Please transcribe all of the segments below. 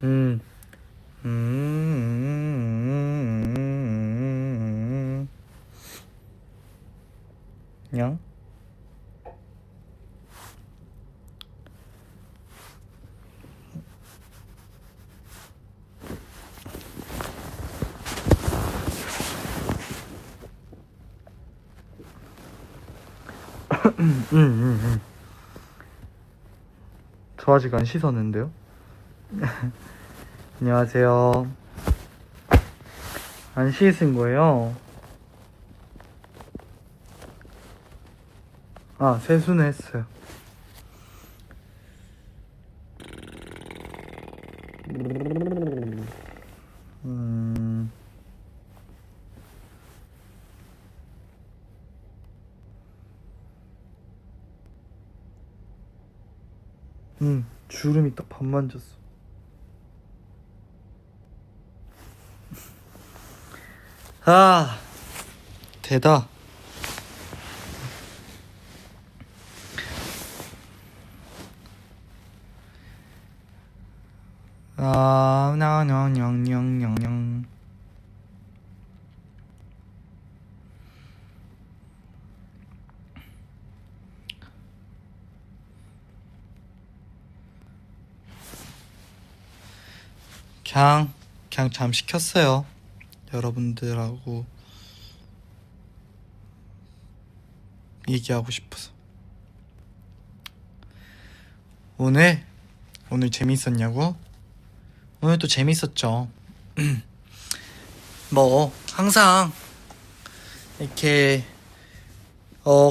음, 음, 그냥, 음, 음, 음. 저 아직 안 씻었는데요? 안녕하세요. 안 씻은 거예요? 아, 세수는 했어요. 음, 주름이 딱 반만 졌어. 아, 대다. 아, 냥냥냥냥냥. 그냥, 그냥 잠시 켰어요. 여러분들하고 얘기하고 싶어서. 오늘 재밌었냐고? 오늘 또 재밌었죠. 뭐, 항상, 이렇게,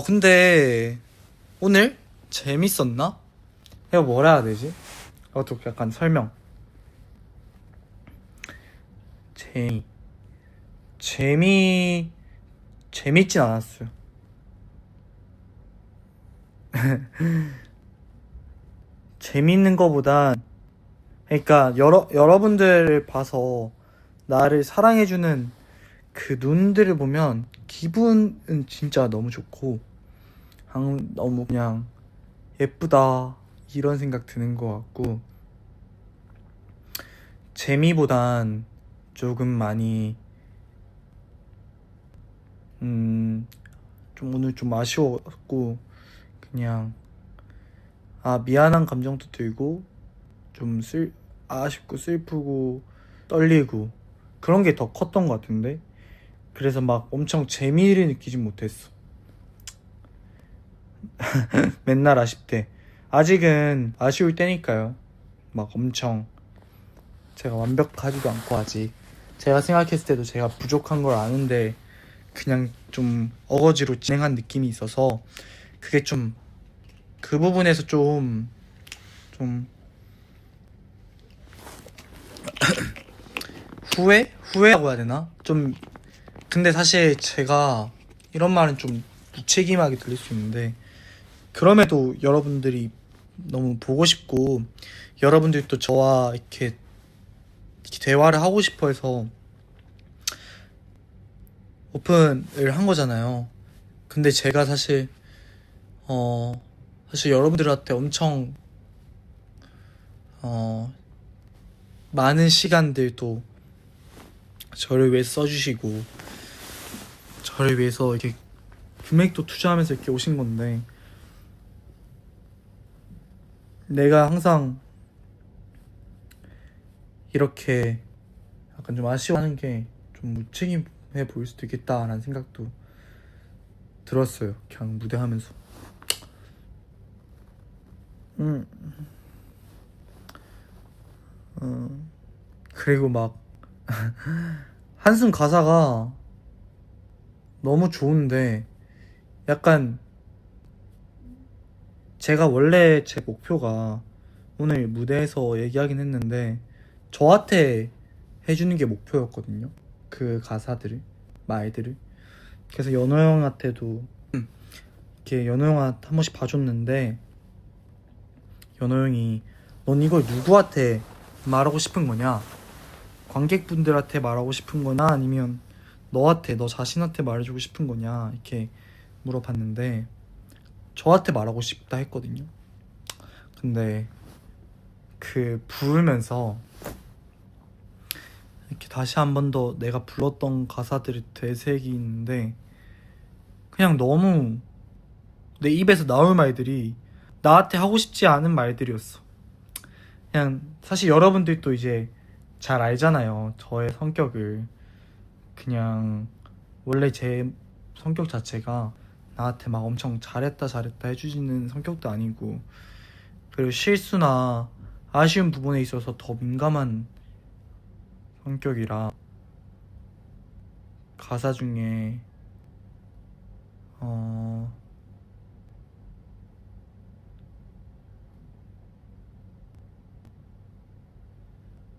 근데, 오늘? 재밌었나? 이거 뭐라 해야 되지? 좀 약간 설명. 재미. 재미, 재밌진 않았어요. 재밌는 거보단, 그러니까, 여러분들을 봐서 나를 사랑해주는 그 눈들을 보면 기분은 진짜 너무 좋고, 너무 그냥 예쁘다, 이런 생각 드는 것 같고, 재미보단 조금 많이, 좀 오늘 좀 아쉬웠고, 그냥, 미안한 감정도 들고, 좀 아쉽고 슬프고, 떨리고, 그런 게 더 컸던 것 같은데? 그래서 막 엄청 재미를 느끼진 못했어. 맨날 아쉽대. 아직은 아쉬울 때니까요. 막 엄청 제가 완벽하지도 않고 아직. 제가 생각했을 때도 제가 부족한 걸 아는데 그냥 좀 어거지로 진행한 느낌이 있어서 그게 좀 그 부분에서 좀 후회라고 해야 되나? 좀 근데 사실 제가 이런 말은 좀 무책임하게 들릴 수 있는데 그럼에도 여러분들이 너무 보고 싶고 여러분들도 저와 이렇게 대화를 하고 싶어 해서 오픈을 한 거잖아요. 근데 제가 사실 여러분들한테 엄청 어, 많은 시간들도 저를 위해 써주시고 저를 위해서 이렇게 금액도 투자하면서 이렇게 오신 건데 내가 항상 이렇게 약간 좀 아쉬워하는 게 좀 무책임해 보일 수도 있겠다라는 생각도 들었어요. 그냥 무대하면서. 음, 그리고 막 한숨 가사가 너무 좋은데 약간 제가 원래 제 목표가 오늘 무대에서 얘기하긴 했는데 저한테 해주는 게 목표였거든요. 그 가사들을, 말들을. 그래서 연호 형한테도 이렇게 연호 형한테 한 번씩 봐줬는데 연호 형이 넌 이걸 누구한테 말하고 싶은 거냐? 관객분들한테 말하고 싶은 거나 아니면 너 자신한테 말해주고 싶은 거냐? 이렇게 물어봤는데 저한테 말하고 싶다 했거든요. 근데 그 부르면서 이렇게 다시 한 번 더 내가 불렀던 가사들이 되새기는데 그냥 너무 내 입에서 나올 말들이 나한테 하고 싶지 않은 말들이었어. 그냥 사실 여러분들도 이제 잘 알잖아요, 저의 성격을. 그냥 원래 제 성격 자체가 나한테 막 엄청 잘했다 해주시는 성격도 아니고, 그리고 실수나 아쉬운 부분에 있어서 더 민감한 성격이라 가사 중에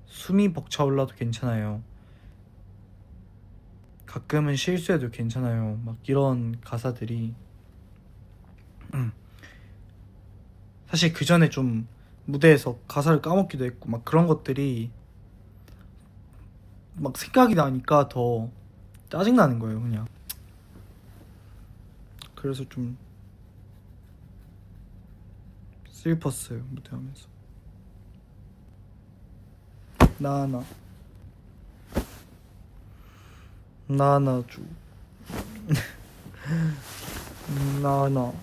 숨이 벅차올라도 괜찮아요, 가끔은 실수해도 괜찮아요, 막 이런 가사들이 사실 그 전에 좀 무대에서 가사를 까먹기도 했고 막 그런 것들이 막 생각이 나니까 더 짜증나는 거예요, 그냥. 그래서 좀 슬펐어요, 무대하면서. 나나주 나나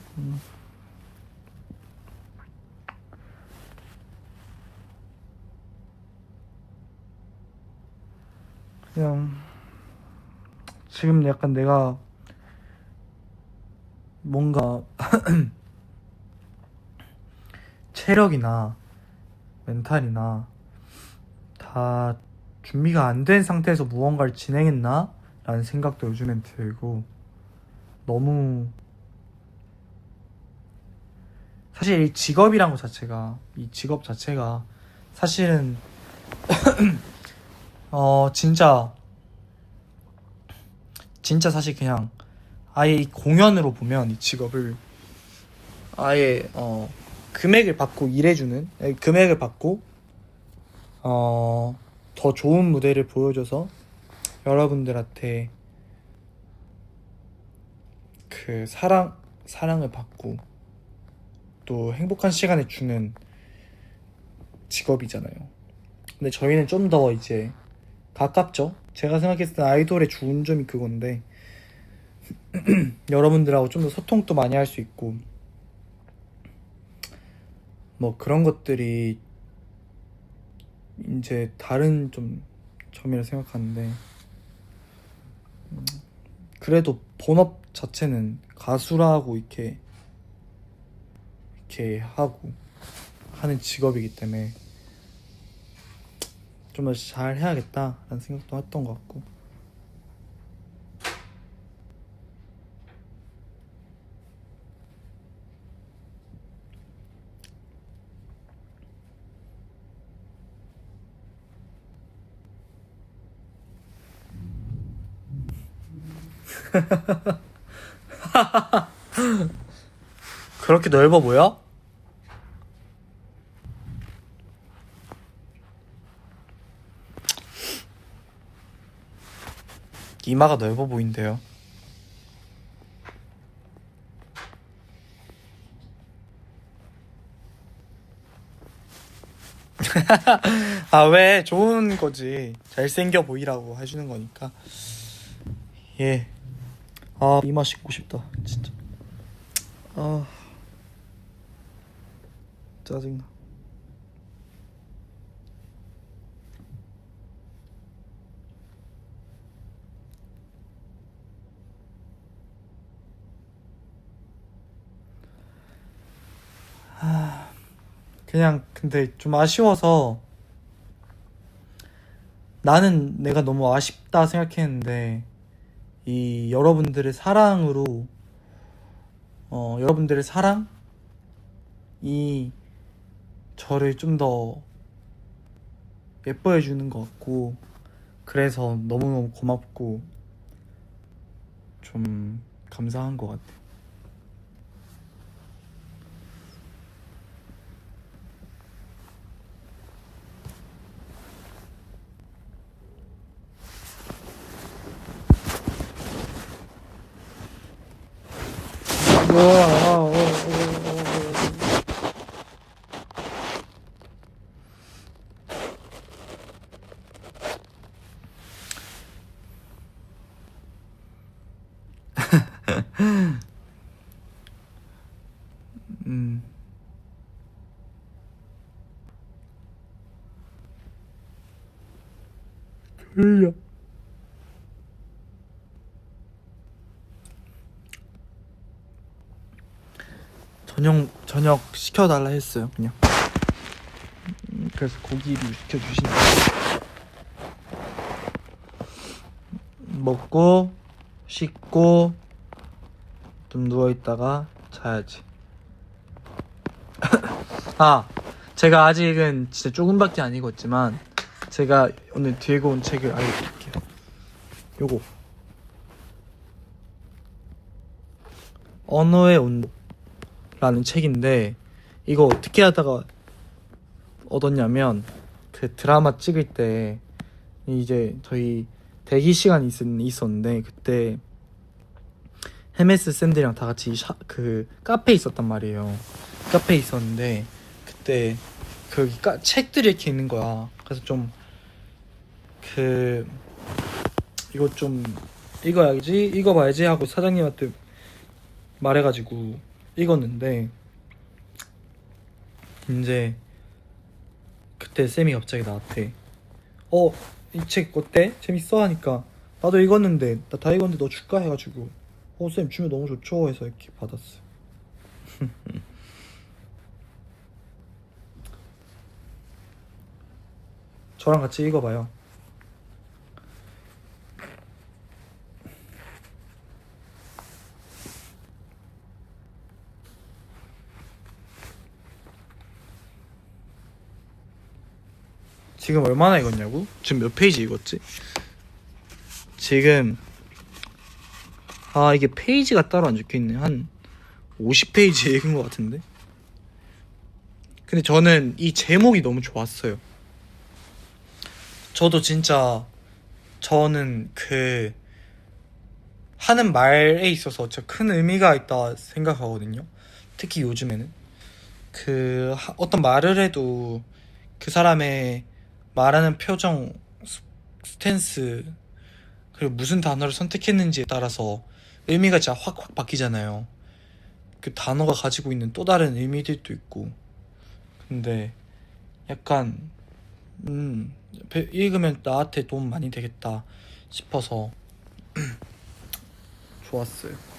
그냥 지금 약간 내가 뭔가 체력이나 멘탈이나 다 준비가 안 된 상태에서 무언가를 진행했나? 라는 생각도 요즘엔 들고, 너무 사실 이 직업이란 것 자체가, 이 직업 자체가 사실은 진짜 사실 그냥 아예 이 공연으로 보면 이 직업을 아예 금액을 받고 일해주는, 금액을 받고 더 좋은 무대를 보여줘서 여러분들한테 그 사랑을 받고 또 행복한 시간을 주는 직업이잖아요. 근데 저희는 좀 더 이제 가깝죠. 제가 생각했을 때 아이돌의 좋은 점이 그건데 여러분들하고 좀 더 소통도 많이 할 수 있고 뭐 그런 것들이 이제 다른 좀 점이라 생각하는데, 그래도 본업 자체는 가수라고 이렇게 하고 하는 직업이기 때문에 좀 더 잘 해야겠다라는 생각도 했던 것 같고. 그렇게 넓어 보여? 이마가 넓어 보인대요. 아, 왜? 좋은 거지. 잘생겨 보이라고 해주는 거니까. 예. 아, 이마 씻고 싶다, 진짜. 아, 짜증나. 그냥 근데 좀 아쉬워서, 나는 내가 너무 아쉽다 생각했는데 이 여러분들의 사랑으로 여러분들의 사랑이 저를 좀 더 예뻐해 주는 것 같고, 그래서 너무너무 고맙고 좀 감사한 것 같아. 흘려. 저녁 시켜달라 했어요. 그냥. 그래서 고기를 시켜주신다. 먹고 씻고 좀 누워있다가 자야지. 아, 제가 아직은 진짜 조금밖에 안 읽었지만 제가 오늘 들고 온 책을 알려드릴게요. 요거 언어의 온도라는 책인데, 이거 어떻게 하다가 얻었냐면, 그 드라마 찍을 때 이제 저희 대기 시간이 있었는데, 그때 헤메스 샌들이랑 다 같이 그 카페에 있었단 말이에요. 카페에 있었는데 그때 거기 책들이 이렇게 있는 거야. 그래서 좀 이거 좀 읽어봐야지 하고 사장님한테 말해가지고 읽었는데, 이제 그때 쌤이 갑자기 나한테 이 책 어때? 재밌어? 하니까 나도 읽었는데 나 다 읽었는데 너 줄까? 해가지고 쌤 주면 너무 좋죠 해서 이렇게 받았어요. 저랑 같이 읽어봐요. 지금 얼마나 읽었냐고? 지금 몇 페이지 읽었지? 지금 이게 페이지가 따로 안 적혀있네. 한 50페이지 읽은 것 같은데? 근데 저는 이 제목이 너무 좋았어요. 저도 진짜 저는 하는 말에 있어서 진짜 큰 의미가 있다 생각하거든요. 특히 요즘에는 어떤 말을 해도 그 사람의 말하는 표정, 스탠스, 그리고 무슨 단어를 선택했는지에 따라서 의미가 진짜 확확 바뀌잖아요. 그 단어가 가지고 있는 또 다른 의미들도 있고. 근데 약간 읽으면 나한테 도움 많이 되겠다 싶어서 좋았어요.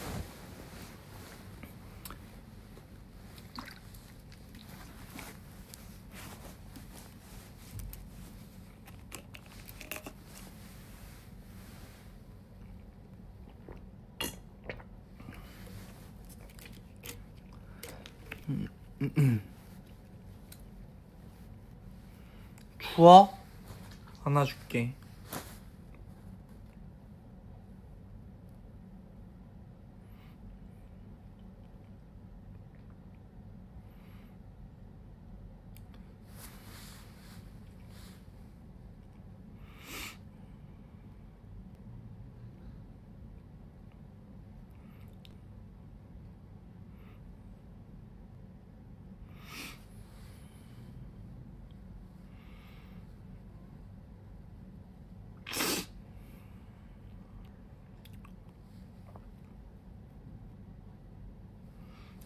추워? 안아줄게.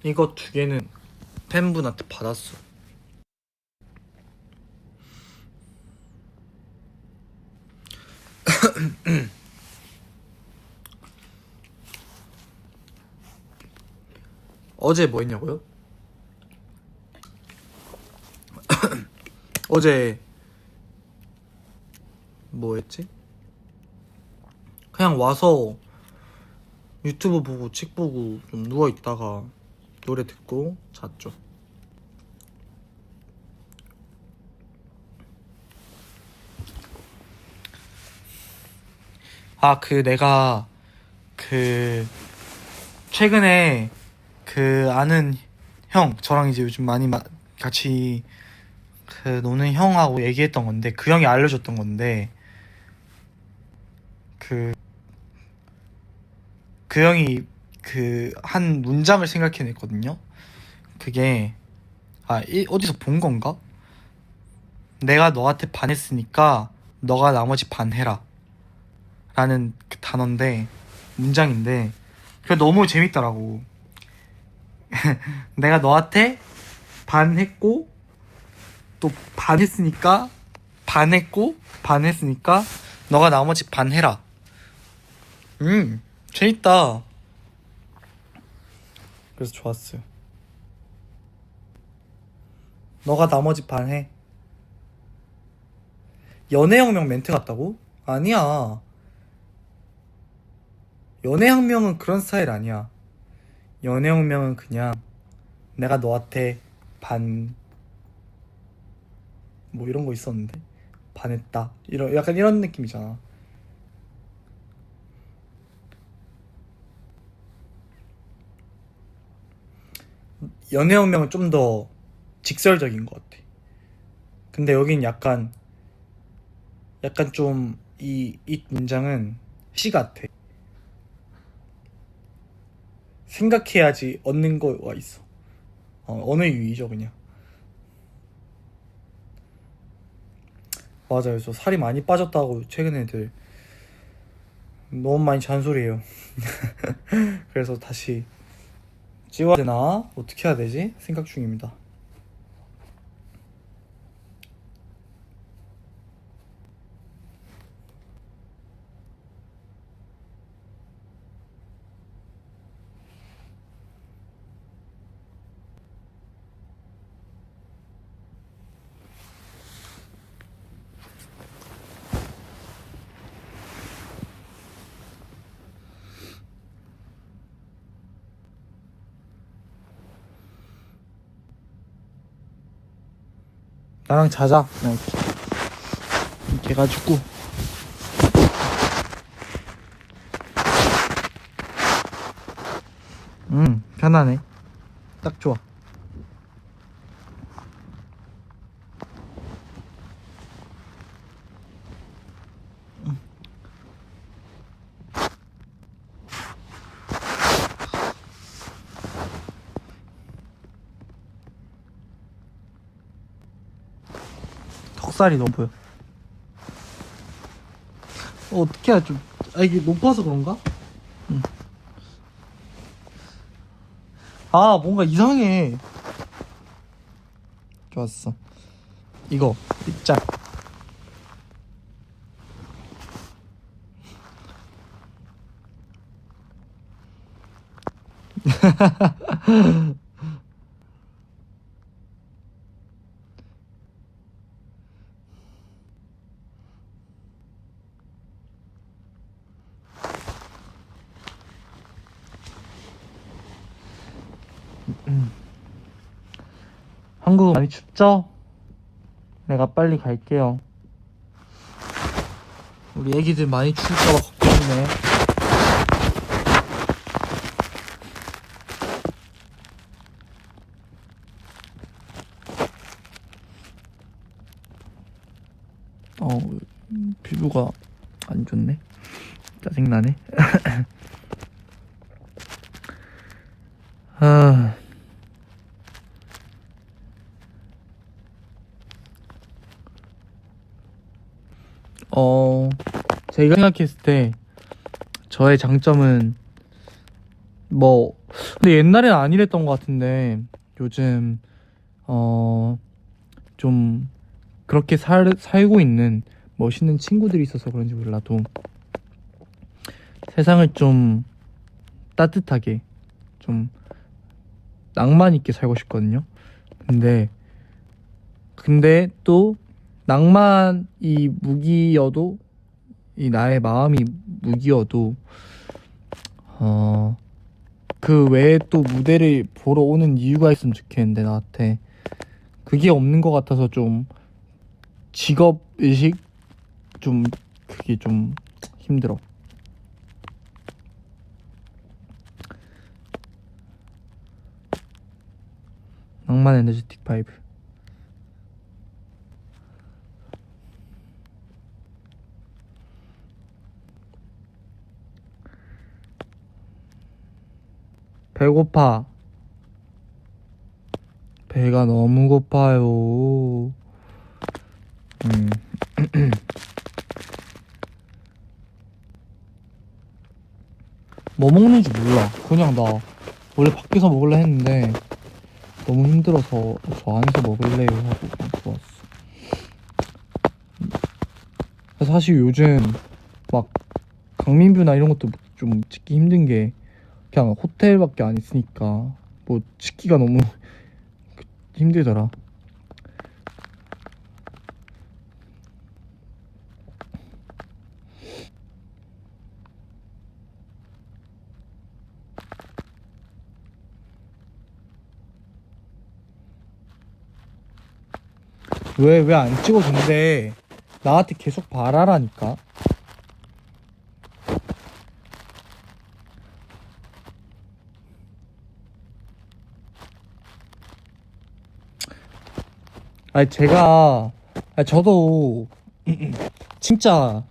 이거 2개는 팬분한테 받았어. 어제 뭐 했냐고요? 어제 뭐 했지? 그냥 와서 유튜브 보고 책 보고 좀 누워있다가 노래 듣고 잤죠. 내가 최근에 아는 형, 저랑 이제 요즘 많이 같이 노는 형하고 얘기했던 건데, 그 형이 알려줬던 건데, 그 형이 한 문장을 생각해냈거든요. 그게 어디서 본 건가? 내가 너한테 반했으니까 너가 나머지 반해라 라는 단어인데, 문장인데, 그게 너무 재밌더라고. 내가 너한테 반했고 또 반했으니까 반했으니까 너가 나머지 반 해라. 재밌다. 그래서 좋았어요. 너가 나머지 반 해. 연애혁명 멘트 같다고? 아니야. 연애혁명은 그런 스타일 아니야. 연애혁명은 그냥 내가 너한테 뭐 이런 거 있었는데 반했다 약간 이런 느낌이잖아. 연애혁명은 좀 더 직설적인 것 같아. 근데 여긴 약간 좀 이 문장은 시 같아. 생각해야지 얻는 거가 있어. 언어 유희죠 그냥. 맞아요. 저 살이 많이 빠졌다고 최근에 애들 너무 많이 잔소리해요. 그래서 다시 찍어야 되나? 어떻게 해야 되지? 생각 중입니다. 나랑 자자. 이렇게 해가지고 편하네. 딱 좋아. 턱살이 너무 보여. 어떻게 해야 좀 이게 높아서 그런가? 뭔가 이상해. 좋았어. 이거 입장. 한국 많이 춥죠? 내가 빨리 갈게요. 우리 애기들 많이 추울까봐 걱정이네. 피부가 안 좋네. 짜증나네. 제가 생각했을 때 저의 장점은 근데 옛날엔 안 이랬던 것 같은데 요즘 좀 그렇게 살고 있는 멋있는 친구들이 있어서 그런지 몰라도 세상을 좀 따뜻하게 좀 낭만 있게 살고 싶거든요. 근데 또 낭만이 무기여도 이 나의 마음이 무기여도 그 외에 또 무대를 보러 오는 이유가 있으면 좋겠는데 나한테 그게 없는 것 같아서 좀 직업의식 좀 그게 좀 힘들어. 낭만 에너지틱 바이브. 배고파. 배가 너무 고파요. 뭐 먹는지 몰라. 그냥 나 원래 밖에서 먹을래 했는데 너무 힘들어서 저 안에서 먹을래요 하고 그냥 들어왔어. 사실 요즘 경민뷰나 이런 것도 좀 찍기 힘든 게 그냥 호텔밖에 안 있으니까 뭐 찍기가 너무 힘들더라. 왜 안 찍어준대? 나한테 계속 바라라니까. 아니 저도 진짜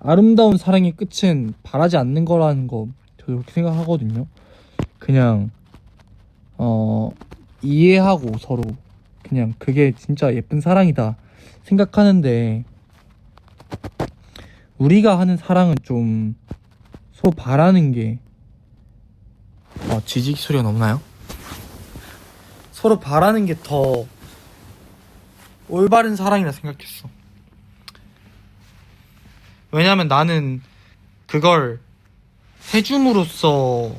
아름다운 사랑의 끝은 바라지 않는 거라는 거 저도 그렇게 생각하거든요. 그냥 이해하고 서로 그냥 그게 진짜 예쁜 사랑이다 생각하는데, 우리가 하는 사랑은 좀 서로 바라는 게 지지기 소리가 너무 나요? 서로 바라는 게 더 올바른 사랑이라 생각했어. 왜냐면 나는 그걸 해줌으로써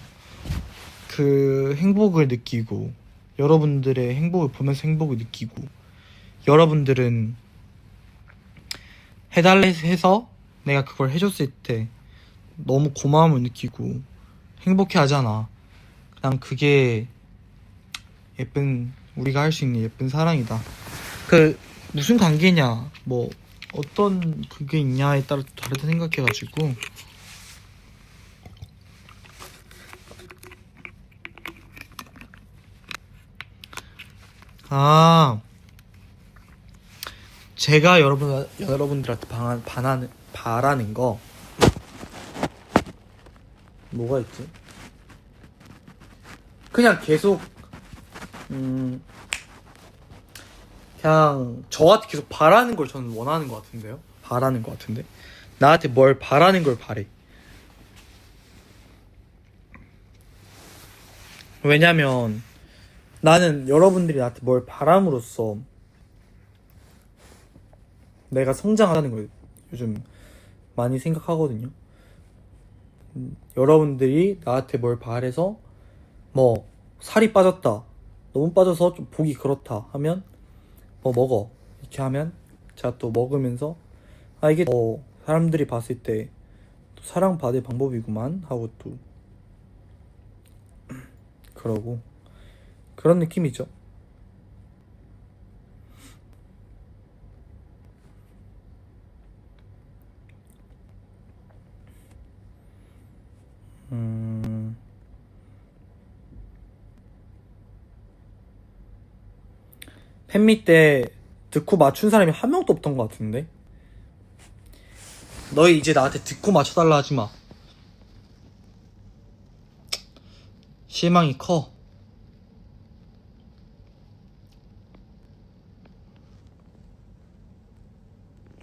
그 행복을 느끼고, 여러분들의 행복을 보면서 행복을 느끼고, 여러분들은 해달래 해서 내가 그걸 해줬을 때 너무 고마움을 느끼고 행복해 하잖아. 난 그게 우리가 할 수 있는 예쁜 사랑이다. 그 무슨 관계냐, 뭐 어떤 그게 있냐에 따라 다르다 생각해가지고. 제가 여러분들한테 바라는 거 뭐가 있지? 그냥 계속 그냥 저한테 계속 바라는 걸 저는 원하는 것 같은데요. 바라는 것 같은데 나한테 뭘 바라는 걸 바래. 왜냐면 나는 여러분들이 나한테 뭘 바람으로써 내가 성장하는 걸 요즘 많이 생각하거든요. 여러분들이 나한테 뭘 바래서 뭐 살이 빠졌다, 너무 빠져서 좀 보기 그렇다 하면 뭐 먹어, 이렇게 하면 제가 또 먹으면서 이게 사람들이 봤을 때 사랑받을 방법이구만 하고 또 그러고 그런 느낌이죠. 팬미 때 듣고 맞춘 사람이 한 명도 없던 것 같은데. 너희 이제 나한테 듣고 맞춰달라 하지마. 실망이 커.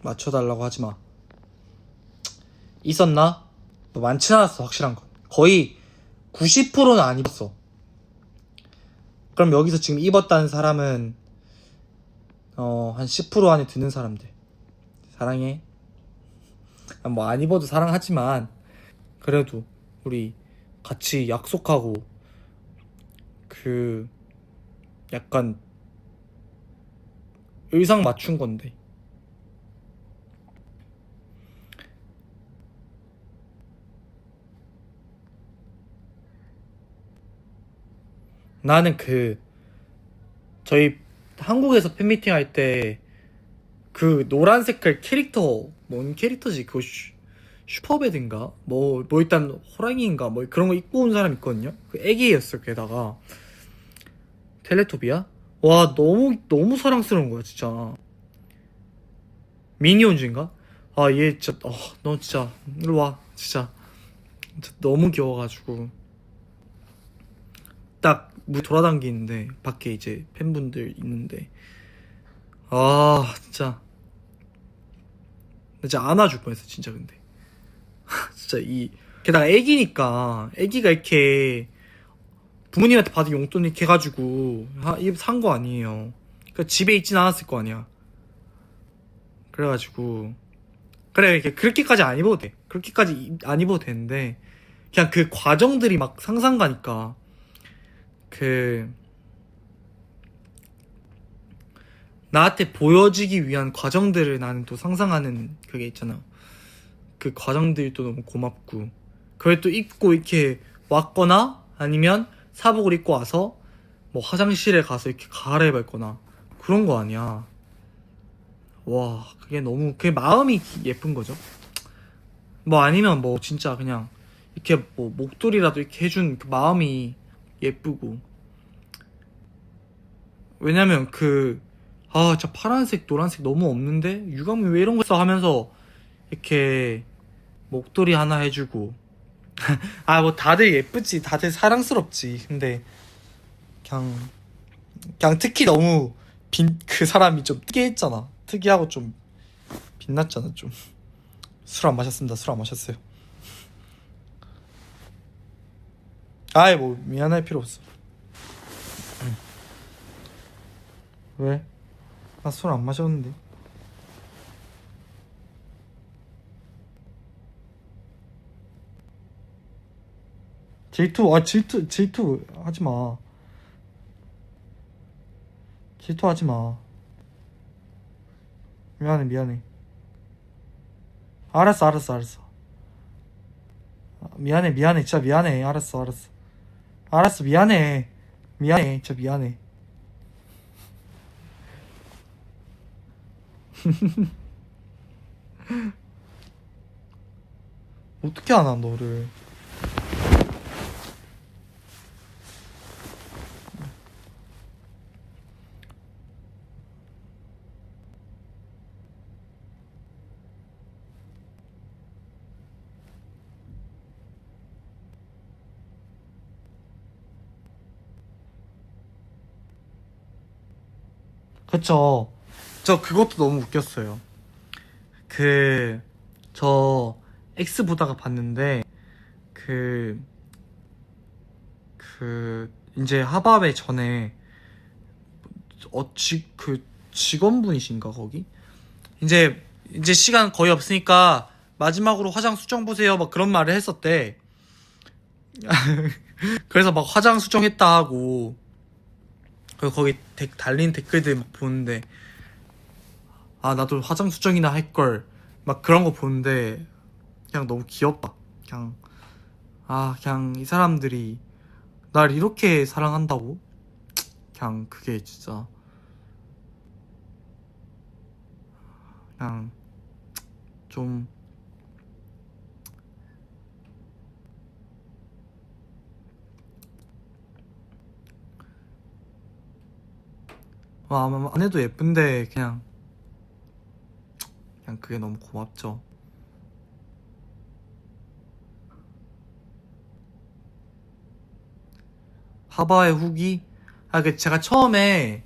맞춰달라고 하지마. 있었나? 많지 않았어. 확실한 건 거의 90%는 안 입었어. 그럼 여기서 지금 입었다는 사람은 한 10% 안에 드는 사람들. 사랑해. 뭐 안 입어도 사랑하지만 그래도 우리 같이 약속하고 그 약간 의상 맞춘 건데. 나는 저희 한국에서 팬미팅 할 때 그 노란 색깔 캐릭터, 뭔 캐릭터지? 그거 슈퍼배드인가? 뭐 일단 호랑이인가? 뭐 그런 거 입고 온 사람 있거든요? 그 애기였어. 게다가 텔레토비야? 와, 너무 사랑스러운 거야 진짜. 미니온즈인가? 얘 진짜 너 진짜 일로 와. 진짜 너무 귀여워가지고 딱 돌아다니는데 밖에 이제 팬분들 있는데 진짜 안아줄 뻔했어 진짜. 근데 진짜 게다가 애기니까 애기가 이렇게 부모님한테 받은 용돈 이렇게 해가지고 산 거 아니에요. 그러니까 집에 있진 않았을 거 아니야. 그래가지고 그래, 이렇게 그렇게까지 안 입어도 돼. 그렇게까지 안 입어도 되는데 그냥 그 과정들이 막 상상 가니까 그 나한테 보여지기 위한 과정들을 나는 또 상상하는 그게 있잖아. 그 과정들이 또 너무 고맙고 그걸 또 입고 이렇게 왔거나 아니면 사복을 입고 와서 뭐 화장실에 가서 이렇게 갈아입어 있거나 그런 거 아니야. 와, 그게 너무 그게 마음이 예쁜 거죠. 뭐 아니면 뭐 진짜 그냥 이렇게 뭐 목도리라도 이렇게 해준 그 마음이 예쁘고. 왜냐면 진짜 파란색 노란색 너무 없는데 유감이 왜 이런 거 써 하면서 이렇게 목도리 하나 해주고. 뭐 다들 예쁘지, 다들 사랑스럽지. 근데 그냥 특히 너무 그 사람이 좀 특이했잖아. 특이하고 좀 빛났잖아. 좀 술 안 마셨습니다. 술 안 마셨어요. 뭐 미안할 필요 없어. 왜? 나 술 안 마셨는데. 질투 하지 마. 질투 하지 마. 미안해. 알았어. 미안해. 진짜 미안해. 알았어. 미안해. 진짜 미안해. 어떻게 하나 너를. 그쵸. 저 그것도 너무 웃겼어요. 저 X 보다가 봤는데 이제 하바회 전에 직원분이신가 거기? 이제 시간 거의 없으니까 마지막으로 화장 수정 보세요 막 그런 말을 했었대. 그래서 막 화장 수정했다 하고 그리고 거기 달린 댓글들 막 보는데 나도 화장 수정이나 할걸 막 그런 거 보는데 그냥 너무 귀엽다. 그냥 이 사람들이 날 이렇게 사랑한다고? 그냥 그게 진짜 그냥 좀 안 해도 예쁜데 그냥 그게 너무 고맙죠. 하바이 후기? 제가 처음에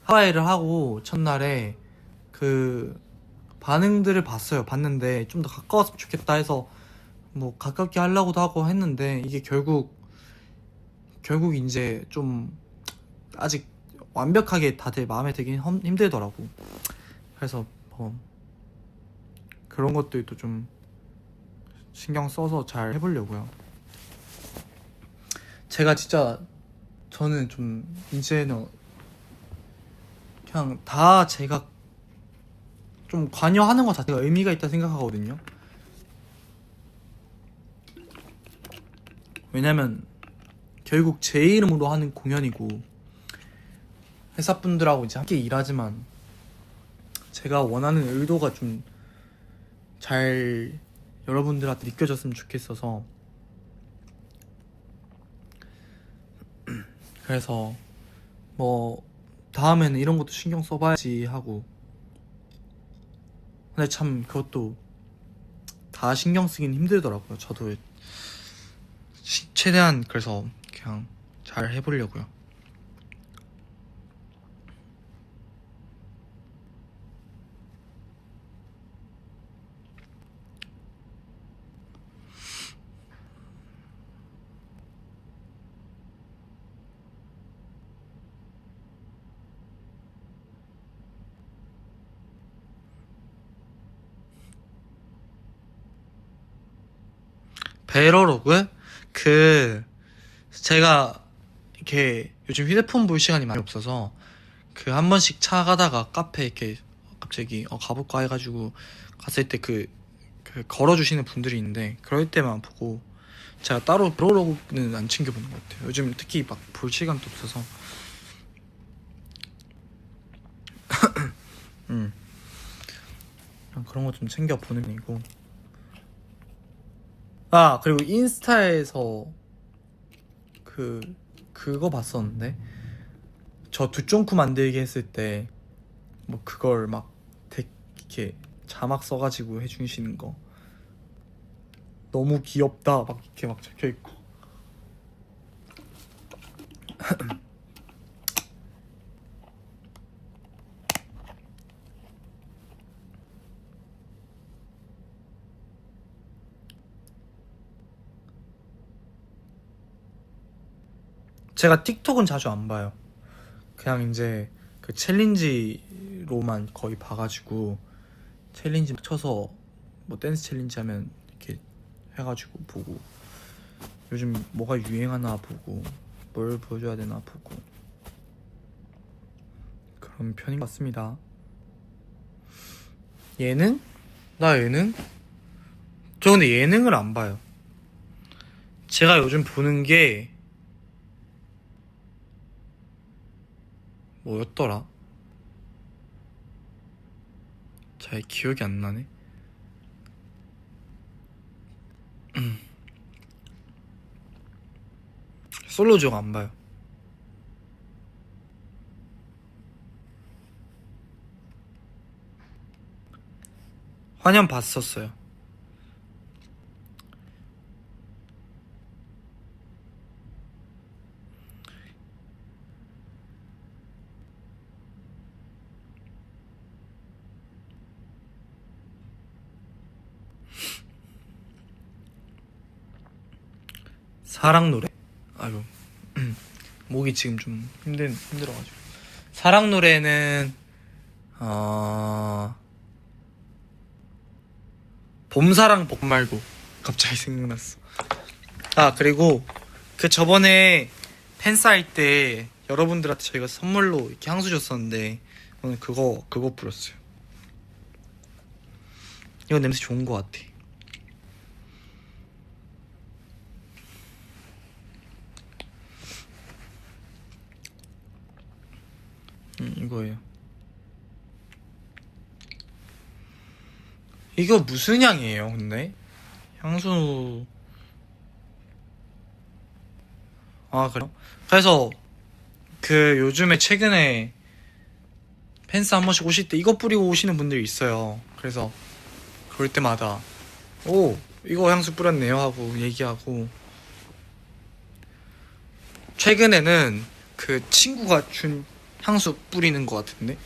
하바이를 하고 첫날에 반응들을 봤는데 좀 더 가까웠으면 좋겠다 해서 뭐 가깝게 하려고도 하고 했는데 이게 결국 이제 좀 아직 완벽하게 다들 마음에 들긴 힘들더라고. 그래서 뭐 그런 것들도 좀 신경 써서 잘 해보려고요. 제가 진짜 저는 좀 이제는 그냥 다 제가 좀 관여하는 것 자체가 의미가 있다 생각하거든요. 왜냐면 결국 제 이름으로 하는 공연이고 회사분들하고 이제 함께 일하지만 제가 원하는 의도가 좀 잘 여러분들한테 느껴졌으면 좋겠어서 그래서 뭐 다음에는 이런 것도 신경 써봐야지 하고. 근데 참 그것도 다 신경 쓰긴 힘들더라고요. 저도 최대한 그래서 그냥 잘 해보려고요. 베러로그? 그 제가 이렇게 요즘 휴대폰 볼 시간이 많이 없어서 그 한 번씩 차 가다가 카페 이렇게 갑자기 가볼까 해가지고 갔을 때 그 걸어주시는 분들이 있는데 그럴 때만 보고 제가 따로 베러로그는 안 챙겨보는 것 같아요. 요즘 특히 막 볼 시간도 없어서. 그런 거 좀 챙겨보는 편이고. 그리고 인스타에서 그거 봤었는데 저 두쫑쿠 만들기 했을 때 뭐 그걸 막 이렇게 자막 써가지고 해주시는 거 너무 귀엽다 막 이렇게 막 적혀있고. 제가 틱톡은 자주 안 봐요. 그냥 이제 그 챌린지로만 거의 봐가지고 챌린지 쳐서 뭐 댄스 챌린지 하면 이렇게 해가지고 보고 요즘 뭐가 유행하나 보고 뭘 보여줘야 되나 보고 그런 편인 것 같습니다. 예능? 나 예능? 저 근데 예능을 안 봐요. 제가 요즘 보는 게 뭐였더라? 잘 기억이 안 나네. 솔로족 안 봐요. 환영 봤었어요. 사랑 노래? 아이고 목이 지금 좀 힘들어가지고. 사랑 노래는 봄사랑 복 말고 갑자기 생각났어. 그리고 그 저번에 팬싸 할 때 여러분들한테 저희가 선물로 이렇게 향수 줬었는데 오늘 그거 뿌렸어요. 이거 냄새 좋은 거 같아. 이거예요. 이거 무슨 향이에요 근데? 향수 그래요? 그래서 그 요즘에 최근에 펜스 한 번씩 오실 때 이거 뿌리고 오시는 분들이 있어요. 그래서 그럴 때마다 오 이거 향수 뿌렸네요 하고 얘기하고. 최근에는 그 친구가 준 향수 뿌리는 것 같은데.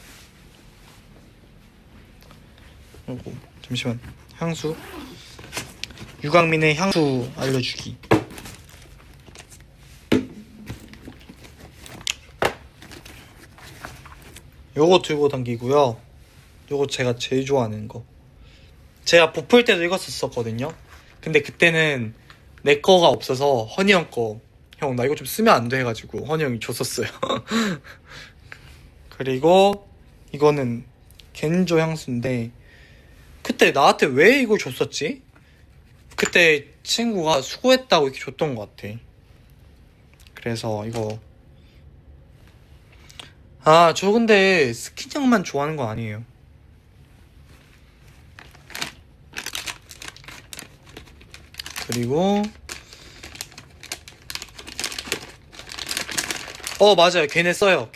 잠시만. 향수 유광민의 향수 알려주기. 요거 들고 다니고요. 요거 제가 제일 좋아하는 거. 제가 부풀 때도 이거 썼었거든요. 근데 그때는 내 거가 없어서 허니 형 거, 형 나 이거 좀 쓰면 안 돼 해가지고 허니 형이 줬었어요. 그리고 이거는 겐조 향수인데 그때 나한테 왜 이걸 줬었지? 그때 친구가 수고했다고 이렇게 줬던 것 같아. 그래서 이거 저 근데 스킨향만 좋아하는 거 아니에요. 그리고 맞아요. 걔네 써요.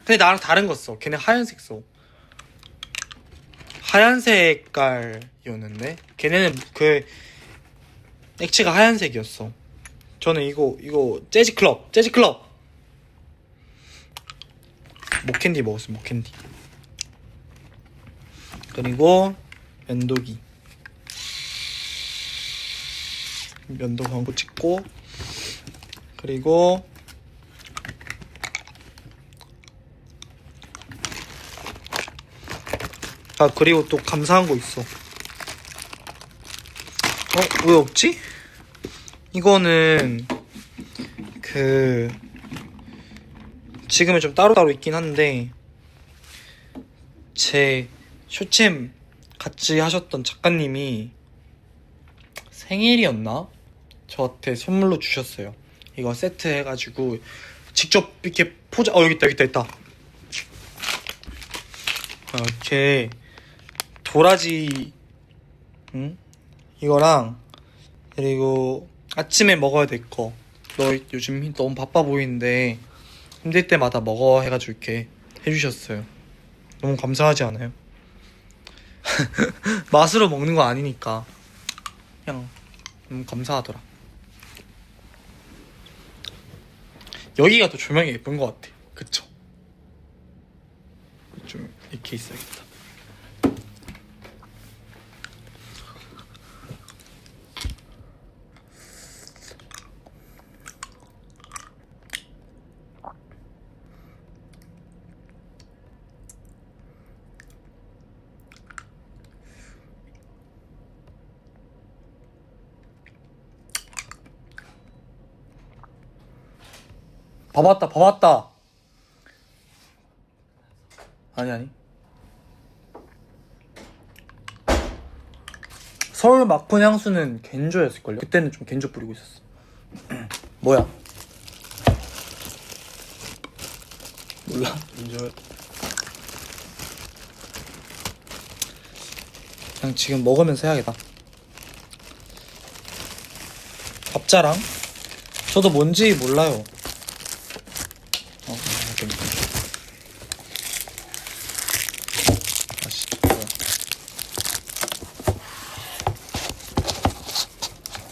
근데 나랑 다른 거 써. 걔네 하얀색 써. 하얀 색깔이었는데 걔네는 그 액체가 하얀색이었어. 저는 이거 재즈클럽 목캔디 먹었어요. 목캔디. 그리고 면도기 면도 광고 찍고. 그리고 그리고 또 감사한 거 있어. 왜 없지? 이거는 지금은 좀 따로따로 있긴 한데 제 쇼챔 같이 하셨던 작가님이 생일이었나? 저한테 선물로 주셨어요. 이거 세트 해가지고 직접 이렇게 여기 있다. 이렇게 도라지 이거랑 그리고 아침에 먹어야 될 거. 너 요즘 너무 바빠 보이는데 힘들 때마다 먹어 해가지고 이렇게 해주셨어요. 너무 감사하지 않아요? 맛으로 먹는 거 아니니까 그냥 너무 감사하더라. 여기가 더 조명이 예쁜 것 같아. 그쵸? 좀 이렇게 있어야겠다. 밥 왔다. 아니. 서울 막폰 향수는 겐조였을걸요? 그때는 좀 겐조 뿌리고 있었어. 뭐야? 몰라. 겐조. 그냥 지금 먹으면서 해야겠다. 밥자랑? 저도 뭔지 몰라요.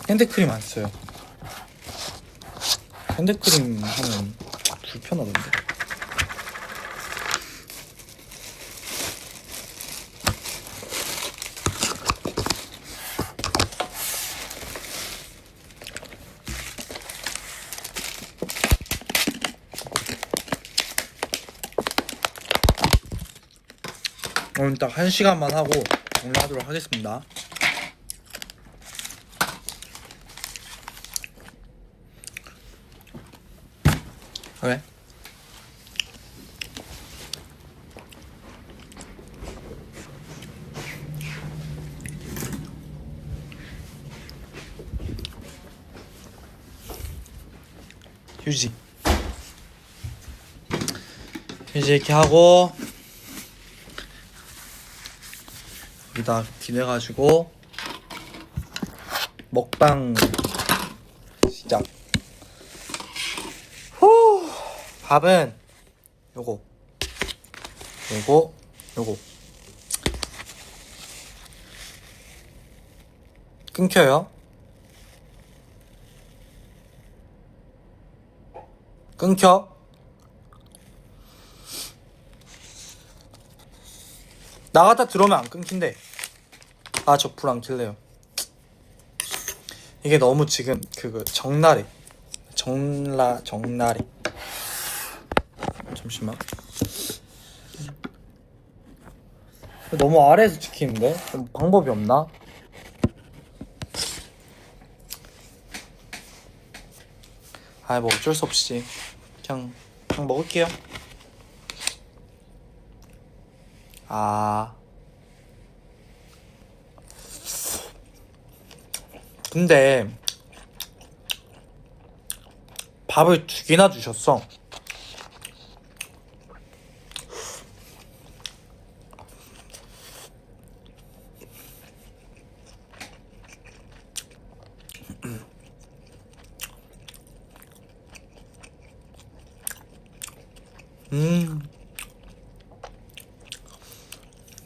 핸드크림 안 써요. 핸드크림 하면 불편하던데. 오늘 딱 1시간만 하고 정리하도록 하겠습니다. 왜? 휴지 이렇게 하고 여기다 기대가지고 먹방 시작. 밥은 요거 끊겨요. 끊겨. 나갔다 들어오면 안 끊긴대. 아, 저 불 안 켤래요. 이게 너무 지금 정나래. 잠시만. 너무 아래에서 찍히는데? 방법이 없나? 뭐 어쩔 수 없이 그냥 먹을게요. 근데 밥을 2개나 주셨어.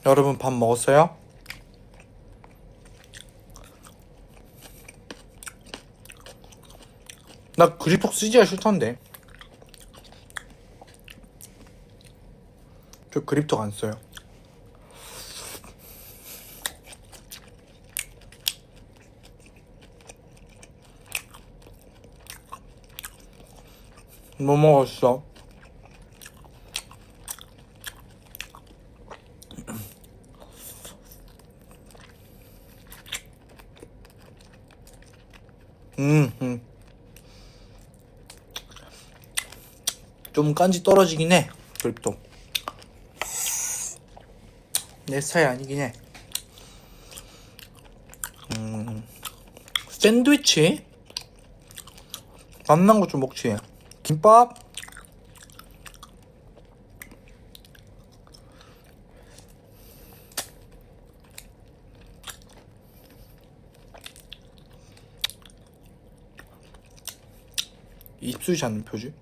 여러분 밥 먹었어요? 나 그립톡 쓰기가 싫던데. 저 그립톡 안 써요. 뭐 먹었어? 좀 깐지 떨어지긴 해. 그립도 내 스타일 아니긴 해. 샌드위치? 맛난 거 좀 먹지. 김밥? 입술이 않는 표지?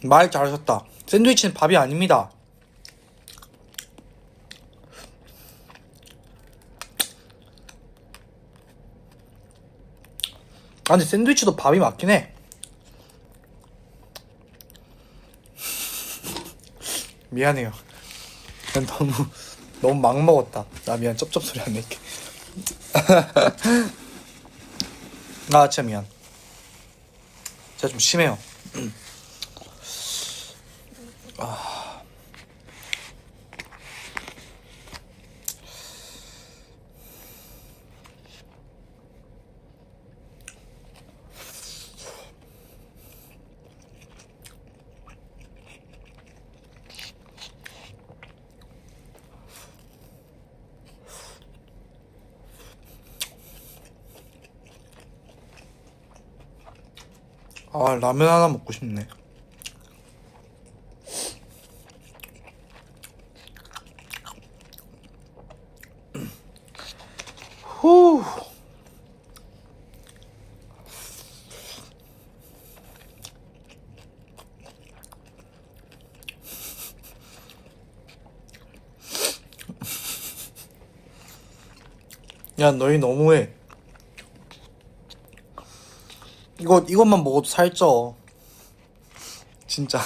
말 잘하셨다. 샌드위치는 밥이 아닙니다. 아 근데 샌드위치도 밥이 맞긴 해. 미안해요. 난 너무 막 먹었다. 나 미안. 쩝쩝 소리 안 낼게. 아 진짜 미안. 제가 좀 심해요. 아 라면 하나 먹고 싶네. 후. 야 너희 너무해. 이것만 먹어도 살쪄. 진짜.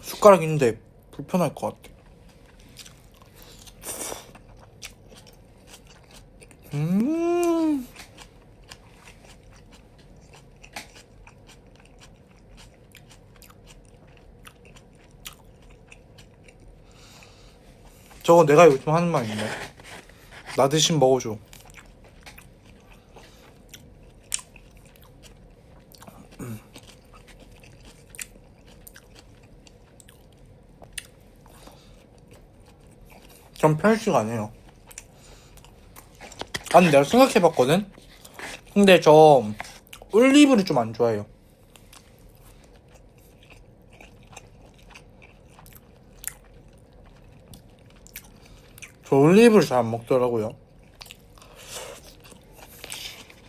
숟가락 있는데 불편할 것 같아. 저거 내가 요즘 하는 말인데. 나 대신 먹어줘. 전 편식 안 해요. 아니 내가 생각해봤거든? 근데 저 올리브를 좀 안 좋아해요. 저 올리브를 잘 안 먹더라고요.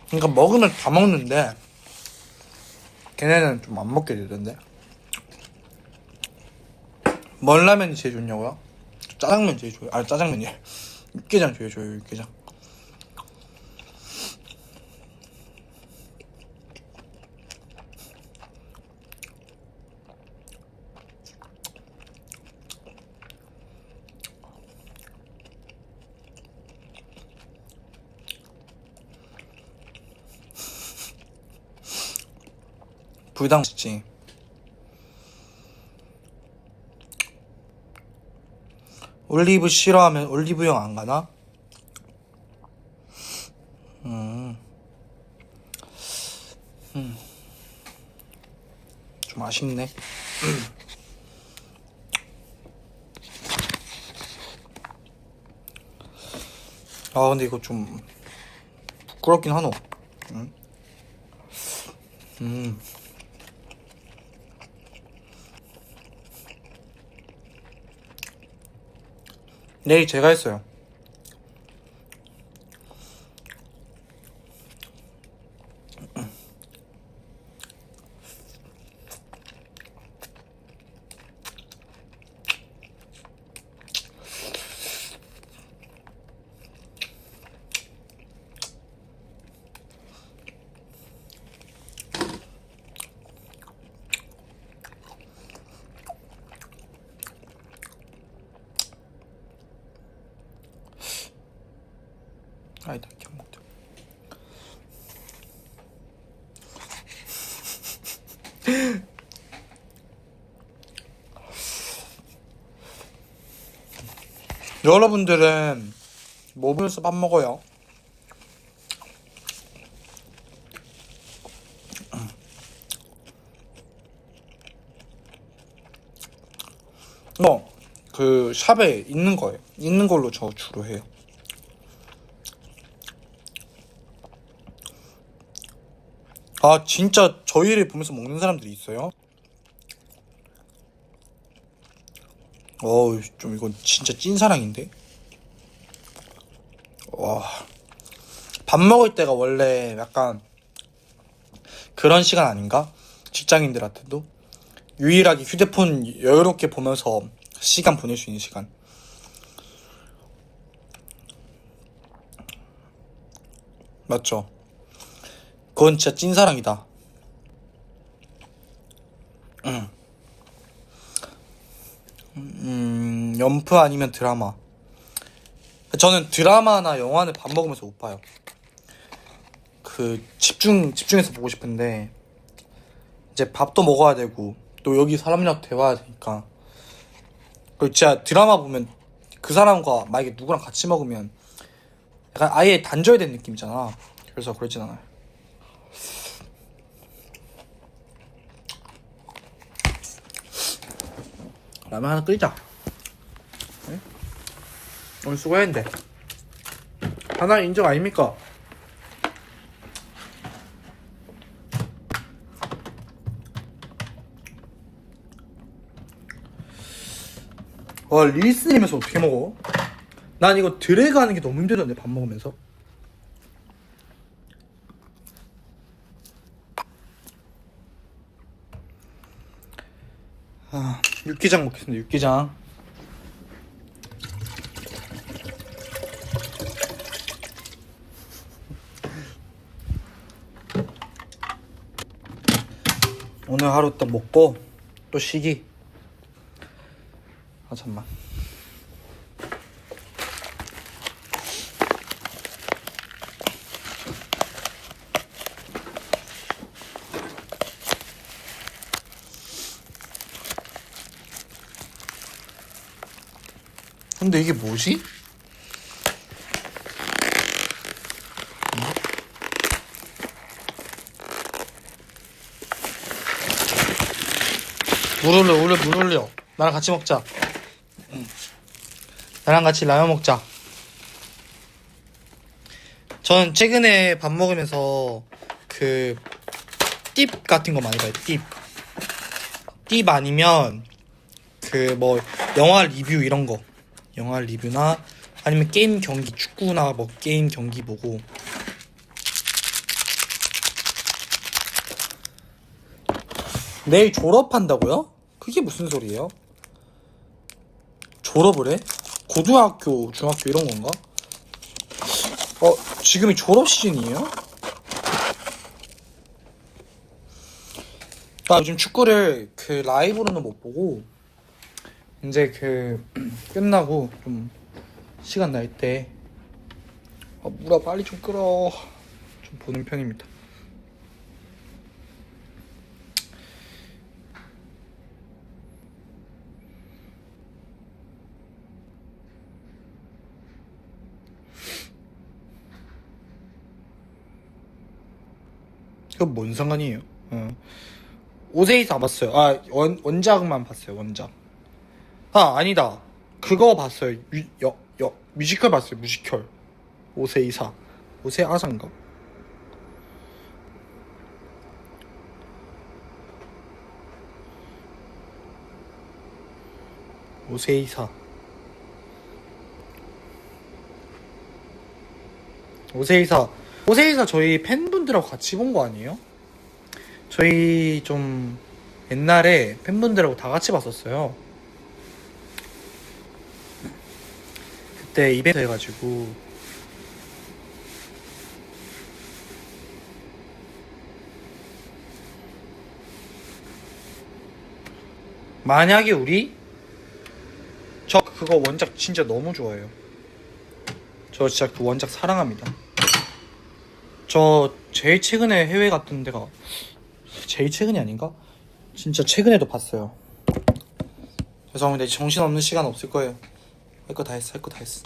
그러니까 먹으면 다 먹는데 걔네는 좀 안 먹게 되던데. 뭔 라면이 제일 좋냐고요? 짜장면 제일 좋아요. 아 짜장면이에요. 육개장 제일 좋아요. 육개장. 불당 맛있지. 올리브 싫어하면 올리브영 안 가나? 좀 아쉽네. 아 근데 이거 좀 부끄럽긴 하노. 내일 제가 했어요. 여러분들은 뭐 보면서 밥 먹어요? 그 샵에 있는 거예요. 있는 걸로 저 주로 해요. 아 진짜 저희를 보면서 먹는 사람들이 있어요? 어우 좀 이건 진짜 찐사랑인데? 와, 밥 먹을 때가 원래 약간 그런 시간 아닌가? 직장인들한테도 유일하게 휴대폰 여유롭게 보면서 시간 보낼 수 있는 시간. 맞죠? 그건 진짜 찐사랑이다. 연프 아니면 드라마. 저는 드라마나 영화는 밥 먹으면서 못 봐요. 그 집중해서 보고 싶은데 이제 밥도 먹어야 되고 또 여기 사람이랑 대화해야 되니까. 그 진짜 드라마 보면 그 사람과 만약에 누구랑 같이 먹으면 약간 아예 단절된 느낌이잖아. 그래서 그러진 않아요. 라면 하나 끓이자. 네? 오늘 수고했는데 하나 인정 아닙니까? 와, 릴스님에서 어떻게 먹어? 난 이거 드래그 하는 게 너무 힘들던데 밥 먹으면서. 아, 육개장 먹겠습니다. 육개장. 오늘 하루 딱 먹고 또 쉬기. 아 잠만. 근데 이게 뭐지? 물 올려. 나랑 같이 먹자. 나랑 같이 라면 먹자. 전 최근에 밥 먹으면서 그 팁 같은 거 많이 봐요. 팁 아니면 그 뭐 영화 리뷰 이런 거. 영화 리뷰나 아니면 게임 경기, 축구나 뭐 게임 경기 보고. 내일 졸업한다고요? 그게 무슨 소리예요? 졸업을 해? 고등학교, 중학교 이런 건가? 지금이 졸업 시즌이에요? 나 요즘 축구를 그 라이브로는 못 보고 이제 그 끝나고 좀 시간 날 때 물아 빨리 좀 끓어 좀 보는 편입니다. 그건 뭔 상관이에요? 오세이사 봤어요. 원작만 봤어요. 원작. 아니다. 그거 봤어요. 뮤지컬 봤어요. 뮤지컬. 오세이사. 오세아사인가? 오세이사. 오세이사 저희 팬분들하고 같이 본 거 아니에요? 저희 좀 옛날에 팬분들하고 다 같이 봤었어요. 그때 이벤트 해가지고 만약에 저 그거 원작 진짜 너무 좋아해요. 저 진짜 그 원작 사랑합니다. 저 제일 최근에 해외 갔던 데가 제일 최근이 아닌가? 진짜 최근에도 봤어요. 죄송합니다. 이제 정신없는 시간 없을 거예요. 할 거 다 했어. 할 거 다 했어.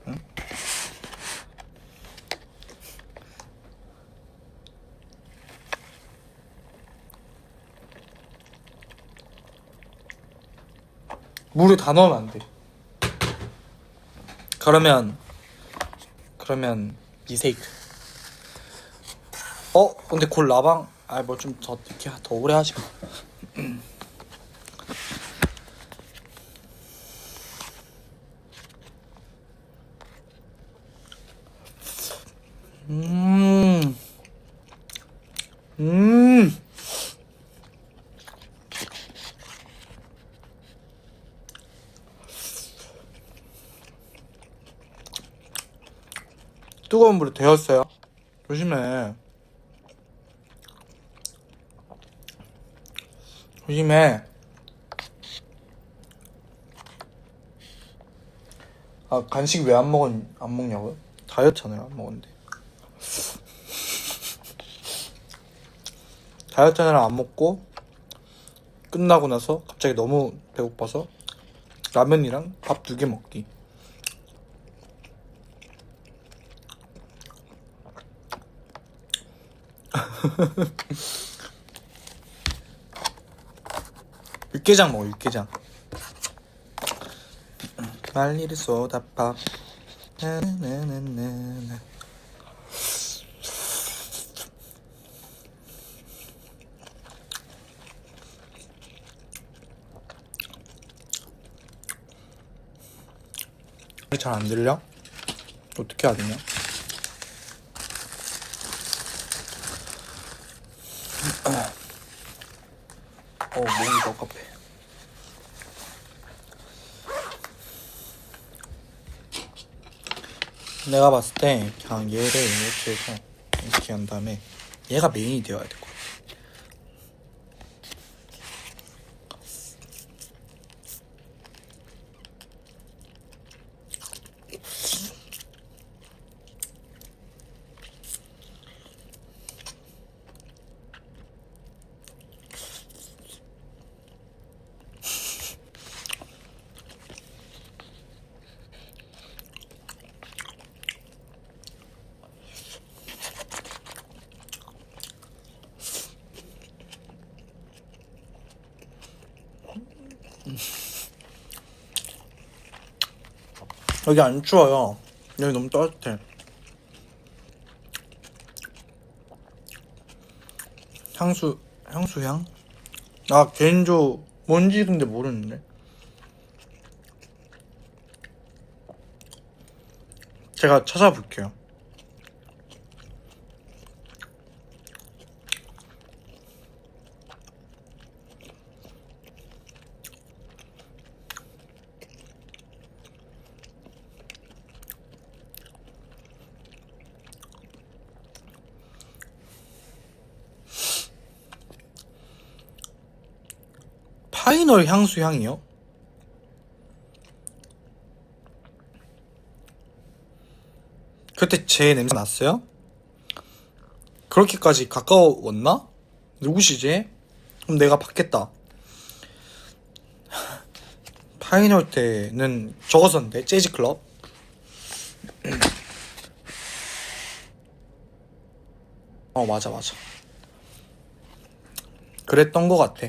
응? 물을 다 넣으면 안 돼. 그러면 미세이크. 근데 곧 라방. 뭐 좀 더 이렇게 더 오래 하지 마. 음. 뜨거운 물에 데웠어요. 조심해. 조심해. 간식 왜 안 먹냐고요? 다이어트잖아요. 안 먹었는데. 다이어트는 안 먹고 끝나고 나서 갑자기 너무 배고파서 라면이랑 밥 2개 먹기. 육개장 먹어. 육개장. 말리를 쏟아밥. 나나나나나. 잘 안 들려? 어떻게 해야 되냐? 몸이 더 급해. 내가 봤을 때 그냥 얘를 이렇게 해서 이렇게 한 다음에 얘가 메인이 되어야 될 것 같아. 여기 안 추워요. 여기 너무 따뜻해. 향수향? 개인적으로 뭔지 근데 모르는데. 제가 찾아볼게요. 파이널 향수향이요? 그때 제 냄새 났어요? 그렇게까지 가까웠나? 누구시지? 그럼 내가 받겠다. 파이널 때는 적었었는데 재즈클럽. 맞아 그랬던 것 같아.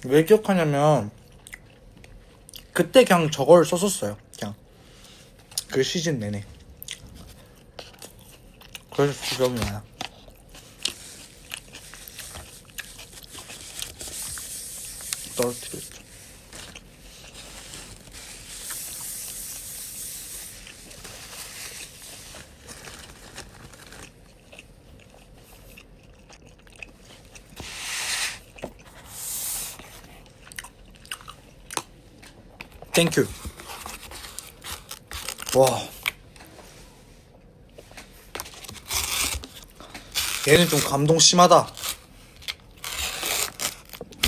왜 기억하냐면 그때 그냥 저걸 썼었어요. 그냥 그 시즌 내내. 그래서 기억이 나요. 떨어뜨렸죠. 땡큐. 와, 얘는 좀 감동 심하다.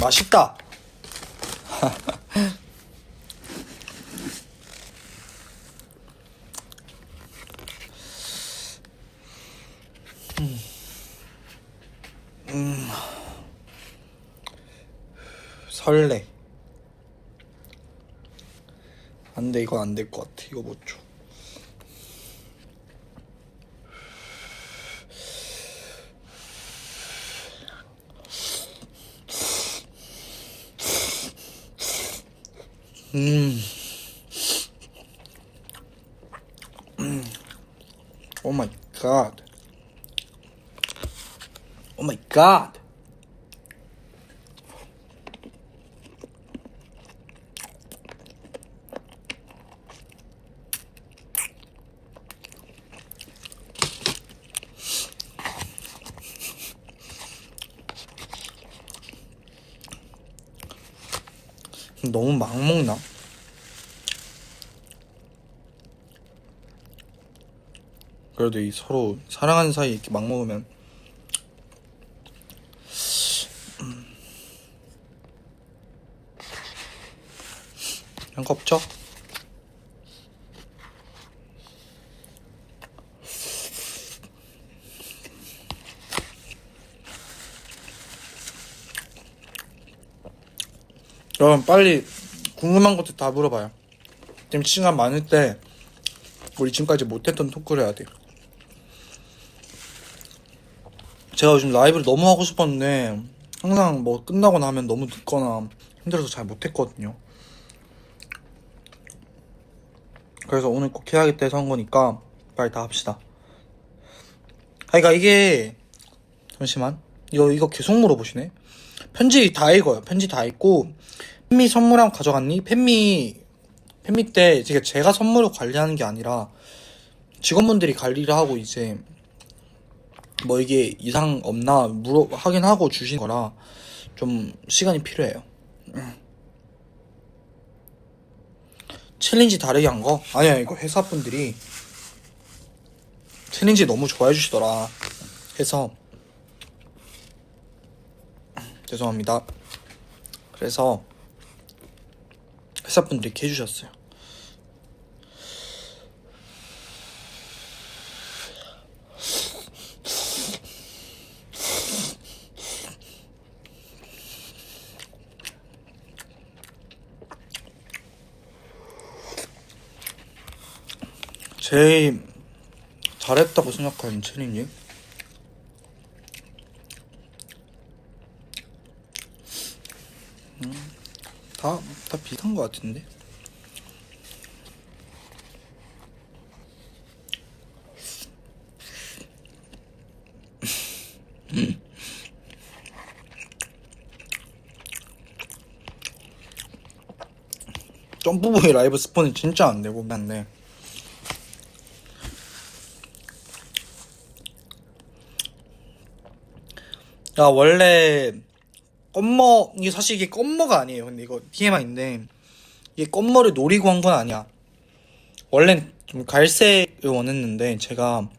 맛있다. 설레. 안돼, 이건 안 될 것 같아. 이거 못 줘. 오 마이 갓. 오 마이 갓. 너무 막 먹나? 그래도 이 서로 사랑하는 사이 이렇게 막 먹으면 그냥 껍죠? 여러분 빨리 궁금한 것도 다 물어봐요. 지금 시간 많을 때 우리 지금까지 못했던 토크를 해야 돼요. 제가 요즘 라이브를 너무 하고 싶었는데 항상 뭐 끝나고 나면 너무 늦거나 힘들어서 잘 못했거든요. 그래서 오늘 꼭 해야겠다 해서 한 거니까 빨리 다 합시다. 그러니까 이게 잠시만 이거 계속 물어보시네. 편지 다 읽어요. 편지 다 읽고 팬미 선물함 가져갔니? 팬미 때 제가 선물을 관리하는 게 아니라 직원분들이 관리를 하고 이제 뭐 이게 이상 없나 확인하고 주신 거라 좀 시간이 필요해요. 챌린지 다르게 한 거? 아니야, 이거 회사분들이 챌린지 너무 좋아해 주시더라 해서 죄송합니다. 그래서 회사분들이 이렇게 해주셨어요. 제일 잘했다고 생각하는 챌린지? 다 비슷한 것 같은데? 점프보이 라이브 스폰이 진짜 안 되고 안돼. 야, 원래 이게 사실 이게 껌머가 아니에요. 근데 이거 TMI인데 이게 껌머를 노리고 한 건 아니야. 원래는 좀 갈색을 원했는데 제가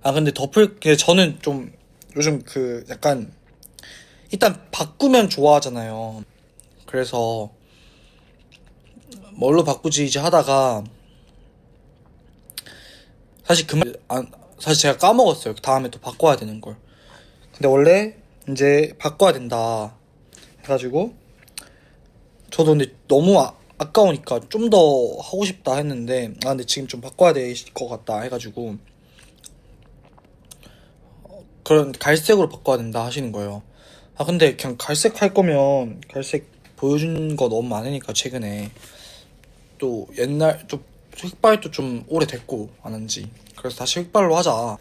근데 저는 좀 요즘 약간 일단 바꾸면 좋아하잖아요. 그래서 뭘로 바꾸지 이제 하다가 사실 제가 까먹었어요. 다음에 또 바꿔야 되는 걸. 근데 원래 이제 바꿔야 된다 해가지고 저도 근데 너무 아까우니까 좀 더 하고 싶다 했는데 근데 지금 좀 바꿔야 될 것 같다 해가지고 그런 갈색으로 바꿔야 된다 하시는 거예요. 근데 그냥 갈색 할 거면 갈색 보여준 거 너무 많으니까 최근에 또 옛날 좀 흑발도 좀 오래됐고 안 한지. 그래서 다시 흑발로 하자.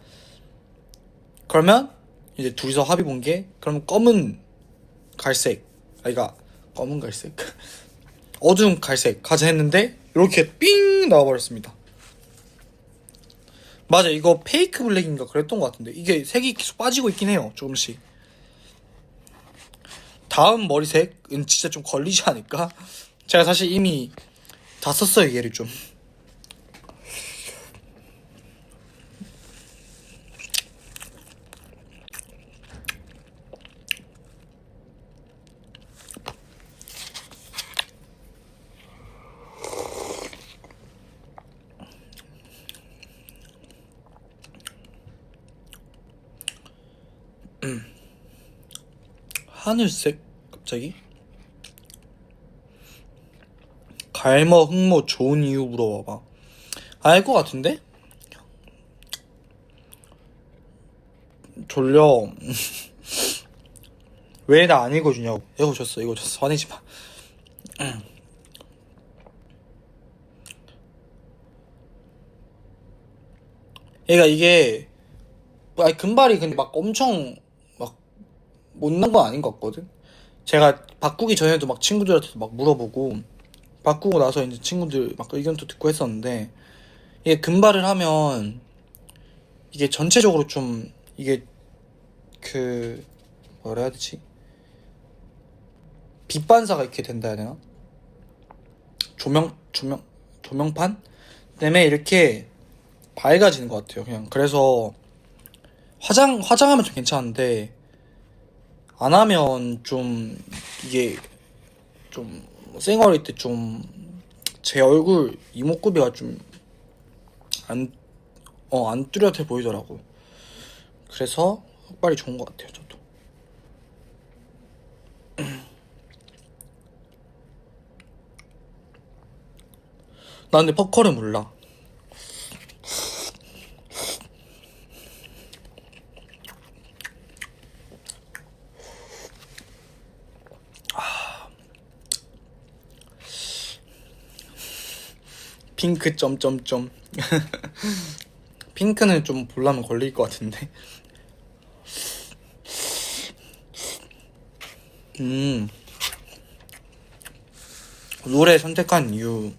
그러면 이제 둘이서 합의 본 게 그럼 검은 갈색 검은 갈색 어두운 갈색 가자 했는데 이렇게 삥 나와버렸습니다. 맞아, 이거 페이크 블랙인가 그랬던 것 같은데 이게 색이 계속 빠지고 있긴 해요. 조금씩. 다음 머리색은 진짜 좀 걸리지 않을까? 제가 사실 이미 다 썼어요, 얘를 좀. 하늘색? 갑자기? 갈머 흑모 좋은 이유 물어봐봐. 알 것 같은데? 졸려. 왜 나 안 읽어주냐고. 이거 줬어, 이거 줬어. 화내지 마. 얘가 이게, 아니, 금발이 근데 막 엄청 막 못난 건 아닌 것 같거든? 제가 바꾸기 전에도 막 친구들한테도 막 물어보고, 바꾸고 나서 이제 친구들 막 의견도 듣고 했었는데, 이게 금발을 하면, 이게 전체적으로 좀, 이게, 그, 뭐라 해야 되지? 빛 반사가 이렇게 된다 해야 되나? 조명판? 때문에 이렇게 밝아지는 것 같아요, 그냥. 그래서, 화장하면 좀 괜찮은데, 안 하면 좀, 이게, 좀, 생얼일 때 좀, 제 얼굴 이목구비가 좀, 안 뚜렷해 보이더라고. 그래서, 흑발이 좋은 것 같아요, 저도. 나 근데 퍼컬을 몰라. 핑크 점점점. 핑크는 좀 보려면 걸릴 것 같은데. 노래 선택한 이유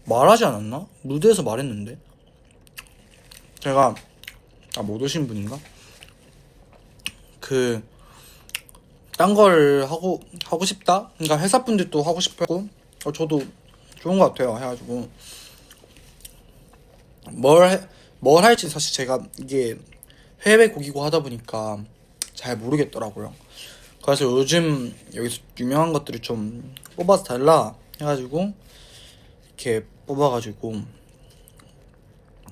말하지 않았나? 무대에서 말했는데. 제가 못 오신 분인가? 딴 걸 하고 싶다? 그러니까 회사 분들도 하고 싶고, 저도 좋은 것 같아요. 해가지고 뭘 할지 사실 제가 이게 해외 곡이고 하다 보니까 잘 모르겠더라고요. 그래서 요즘 여기서 유명한 것들을 좀 뽑아서 달라 해가지고 이렇게 뽑아가지고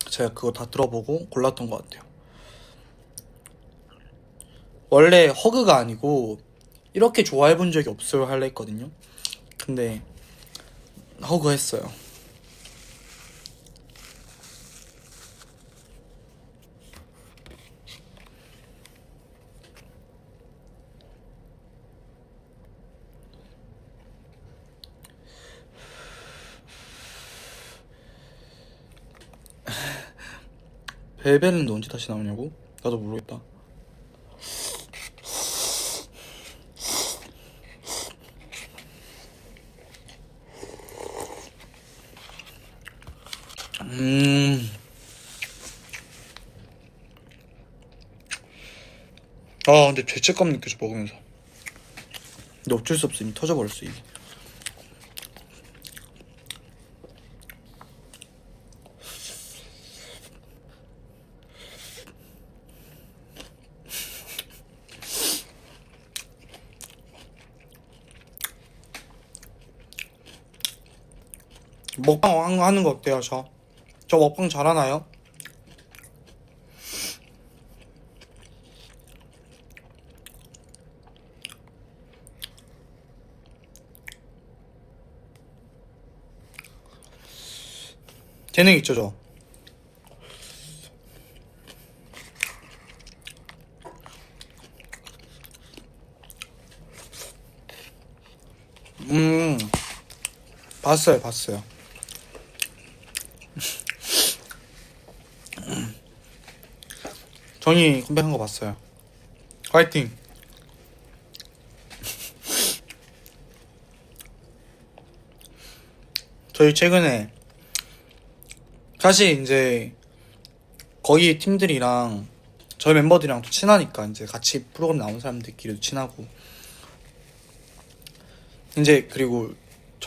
제가 그거 다 들어보고 골랐던 것 같아요. 원래 허그가 아니고 이렇게 좋아해본 적이 없어요 할래 했거든요. 근데 허그 했어요. 벨벳은 언제 다시 나오냐고? 나도 모르겠다. 근데 죄책감 느껴져 먹으면서. 근데 어쩔 수 없어, 이미 터져버렸어 이미. 먹방 하는 거 어때요? 저 먹방 잘하나요? 재능 있죠, 저. 봤어요. 정이 컴백한 거 봤어요. 화이팅. 저희 최근에 사실 이제 거기 팀들이랑 저희 멤버들이랑 또 친하니까 이제 같이 프로그램 나온 사람들끼리도 친하고 이제 그리고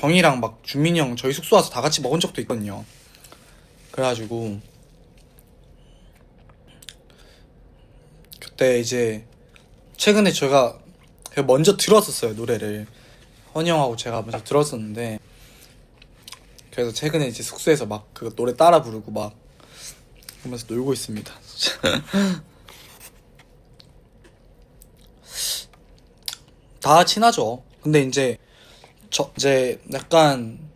정이랑 막 준민이 형 저희 숙소 와서 다 같이 먹은 적도 있거든요. 그래가지고 그때 이제 최근에 제가 먼저 들었었어요, 노래를. 헌이 형하고 제가 먼저 들었었는데, 그래서 최근에 이제 숙소에서 막 그 노래 따라 부르고 막 그러면서 놀고 있습니다. 다 친하죠. 근데 이제 이제 약간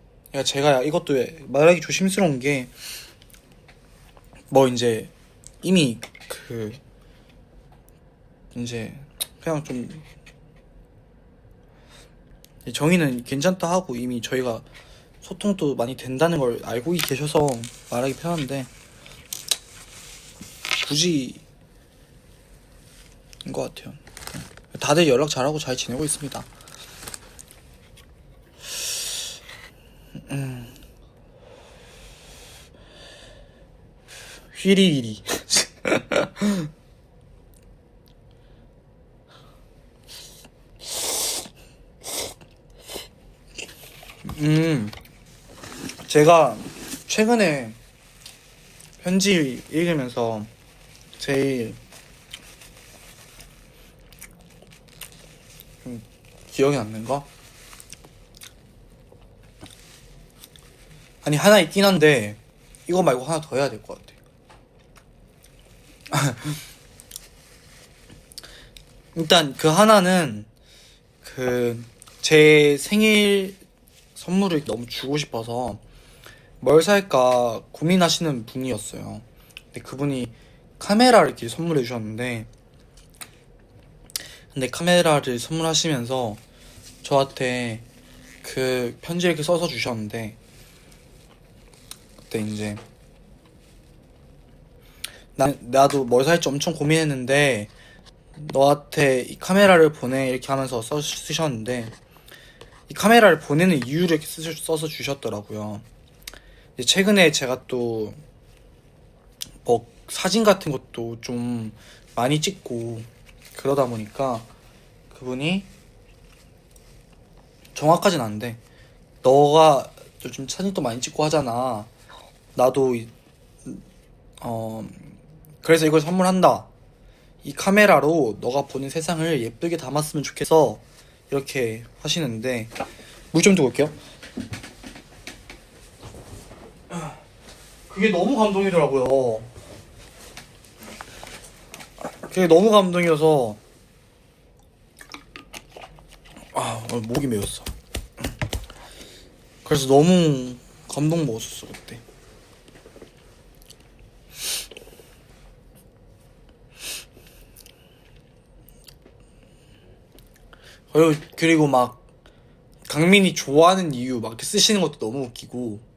제가 이것도 말하기 조심스러운 게 뭐 이제 이미 그 이제 그냥 좀 정의는 괜찮다 하고 이미 저희가 소통도 많이 된다는 걸 알고 계셔서 말하기 편한데 굳이 인 것 같아요. 다들 연락 잘하고 잘 지내고 있습니다. 휘리휘리. 제가 최근에 편지 읽으면서 제일 기억에 남는 거? 아니 하나 있긴 한데 이거 말고 하나 더 해야 될 것 같아. 일단 그 하나는 그 제 생일 선물을 너무 주고 싶어서 뭘 살까 고민하시는 분이었어요. 근데 그분이 카메라를 이렇게 선물해 주셨는데, 근데 카메라를 선물하시면서 저한테 그 편지 이렇게 써서 주셨는데, 그때 이제 나도 뭘 살지 엄청 고민했는데 너한테 이 카메라를 보내 이렇게 하면서 쓰셨는데, 이 카메라를 보내는 이유를 이렇게 써서 주셨더라고요. 최근에 제가 또 뭐 사진 같은 것도 좀 많이 찍고 그러다 보니까 그분이 정확하진 않은데, 너가 요즘 사진도 많이 찍고 하잖아. 나도 그래서 이걸 선물한다. 이 카메라로 너가 보는 세상을 예쁘게 담았으면 좋겠어. 이렇게 하시는데, 물 좀 두고 올게요. 그게 너무 감동이더라고요. 그게 너무 감동이어서 오늘 목이 메웠어. 그래서 너무 감동 먹었었어 그때. 그리고 막 강민이 좋아하는 이유 막 이렇게 쓰시는 것도 너무 웃기고.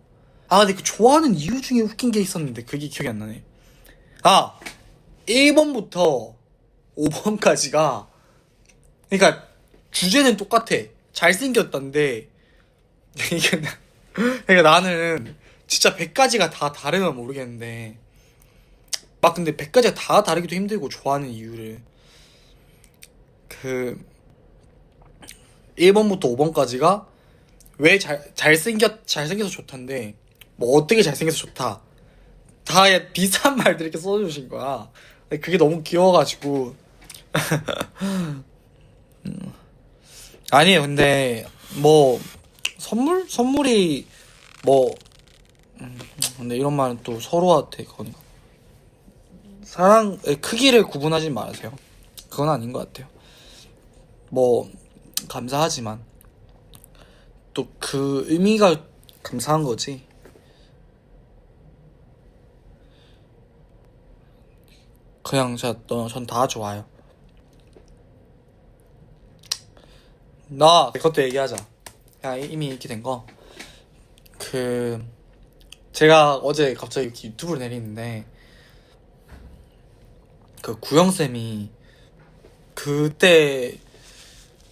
근데 그 좋아하는 이유 중에 웃긴 게 있었는데 그게 기억이 안 나네. 1번부터 5번까지가 그러니까 주제는 똑같아. 잘생겼던데 이게 그러니까 나는 진짜 100가지가 다 다르면 모르겠는데, 막 근데 100가지가 다 다르기도 힘들고 좋아하는 이유를 그 1번부터 5번까지가 왜 잘생겨서 좋단데, 뭐 어떻게 잘생겨서 좋다, 다 비슷한 말들 이렇게 써주신 거야. 그게 너무 귀여워가지고. 아니에요. 근데 뭐 선물이 뭐 근데 이런 말은 또 서로한테 그건 사랑의 크기를 구분하지 말으세요. 그건 아닌 것 같아요. 뭐 감사하지만 또 그 의미가 감사한 거지. 그냥 전 다 좋아요. 그것도 얘기하자. 야, 이미 이렇게 된 거. 제가 어제 갑자기 이렇게 유튜브를 내리는데, 그 구영쌤이 그때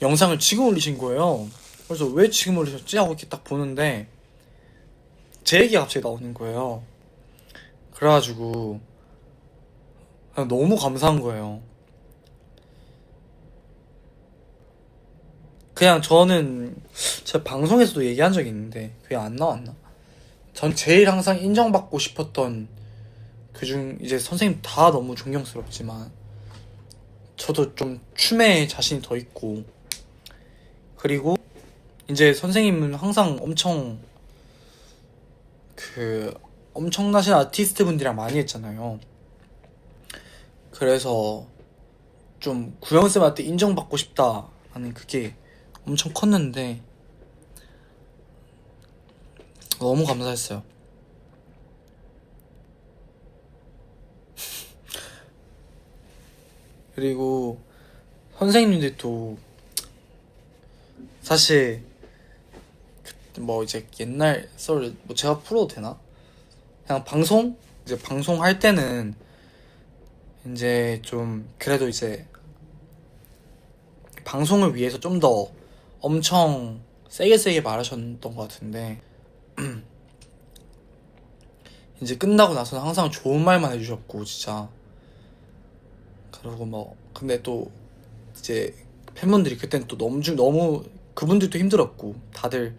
영상을 지금 올리신 거예요. 그래서 왜 지금 올리셨지? 하고 이렇게 딱 보는데 제 얘기가 갑자기 나오는 거예요. 그래가지고 그냥 너무 감사한 거예요. 그냥 저는 제 방송에서도 얘기한 적이 있는데 그게 안 나왔나? 전 제일 항상 인정받고 싶었던 그중 이제 선생님 다 너무 존경스럽지만 저도 좀 춤에 자신이 더 있고, 그리고 이제 선생님은 항상 엄청나신 아티스트 분들이랑 많이 했잖아요. 그래서 좀 구영쌤한테 인정받고 싶다라는 그게 엄청 컸는데 너무 감사했어요. 그리고 선생님들도 사실 뭐 이제 옛날 썰 뭐 제가 풀어도 되나? 그냥 이제 방송할 때는 이제 좀 그래도 이제 방송을 위해서 좀 더 엄청 세게 말하셨던 것 같은데 이제 끝나고 나서는 항상 좋은 말만 해주셨고 진짜. 그리고 뭐 근데 또 이제 팬분들이 그땐 또 너무 그분들도 힘들었고, 다들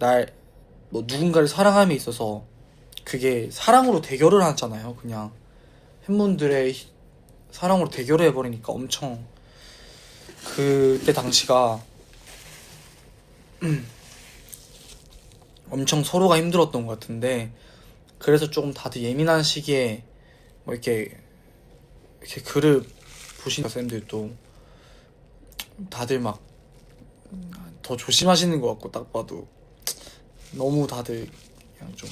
날 뭐 누군가를 사랑함에 있어서 그게 사랑으로 대결을 하잖아요. 그냥 팬분들의 사랑으로 대결을 해버리니까 엄청 그때 당시가 엄청 서로가 힘들었던 것 같은데, 그래서 조금 다들 예민한 시기에 뭐 이렇게 글을 보시는 쌤들도 다들 막 더 조심하시는 것 같고, 딱 봐도 너무 다들 그냥 좀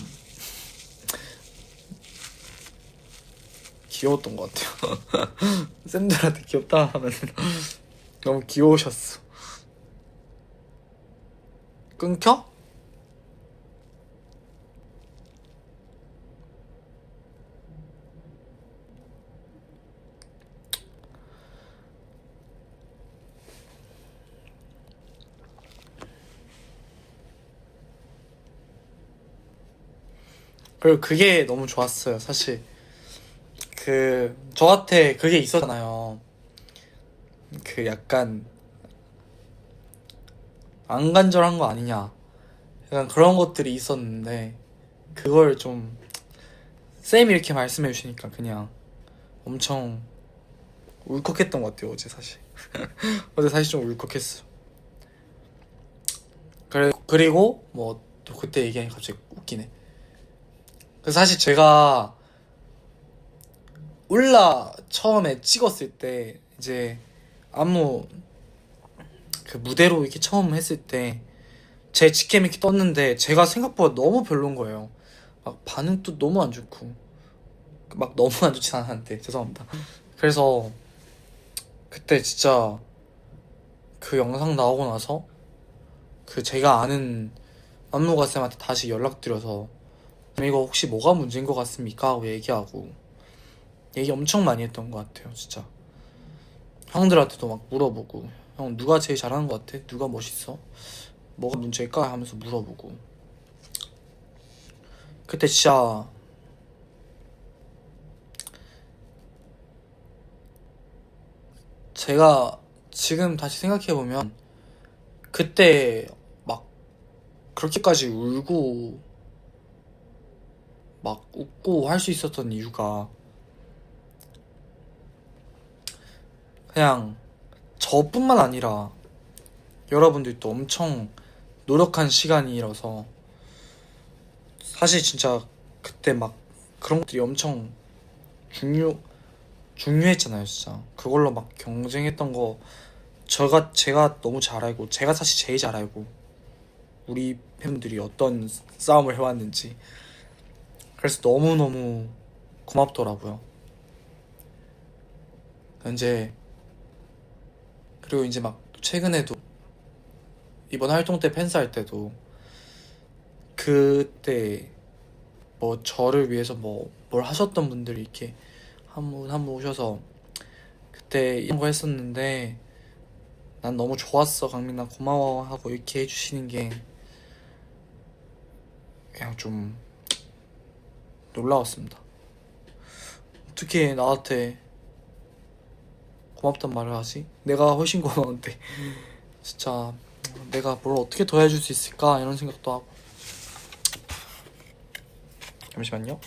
귀여웠던 것 같아요. 쌤들한테 귀엽다 하면 너무 귀여우셨어. 끊겨? 그리고 그게 너무 좋았어요. 사실 저한테 그게 있었잖아요. 그 약간 안 간절한 거 아니냐, 약간 그런 것들이 있었는데 그걸 좀 쌤이 이렇게 말씀해 주시니까 그냥 엄청 울컥했던 것 같아요. 어제 사실 어제 사실 좀 울컥했어. 그리고 뭐 또 그때 얘기하니 갑자기 웃기네. 사실 제가 울라 처음에 찍었을 때 이제 안무 그 무대로 이렇게 처음 했을 때 제 직캠 이렇게 떴는데 제가 생각보다 너무 별론 거예요. 막 반응도 너무 안 좋고, 막 너무 안 좋진 않았는데 죄송합니다. 그래서 그때 진짜 그 영상 나오고 나서 그 제가 아는 안무가 쌤한테 다시 연락드려서 쌤 이거 혹시 뭐가 문제인 것 같습니까? 하고 얘기 엄청 많이 했던 것 같아요. 진짜 형들한테도 막 물어보고, 형 누가 제일 잘하는 것 같아? 누가 멋있어? 뭐가 문제일까? 하면서 물어보고. 그때 진짜 제가 지금 다시 생각해보면 그때 막 그렇게까지 울고 막 웃고 할 수 있었던 이유가 그냥 저뿐만 아니라 여러분들도 엄청 노력한 시간이라서, 사실 진짜 그때 막 그런 것들이 엄청 중요했잖아요. 진짜 그걸로 막 경쟁했던 거 제가 너무 잘 알고, 제가 사실 제일 잘 알고 우리 팬분들이 어떤 싸움을 해왔는지. 그래서 너무너무 고맙더라고요. 이제 그리고 이제 막 최근에도 이번 활동 때 팬스 할 때도 그때 뭐 저를 위해서 뭐 뭘 하셨던 분들이 이렇게 한 분 한 분 오셔서 그때 이런 거 했었는데 난 너무 좋았어 강민아 고마워 하고 이렇게 해주시는 게 그냥 좀 놀라웠습니다. 어떻게 나한테 고맙단 말을 하지? 내가 훨씬 고마운데 진짜 내가 뭘 어떻게 더 해줄 수 있을까 이런 생각도 하고. 잠시만요.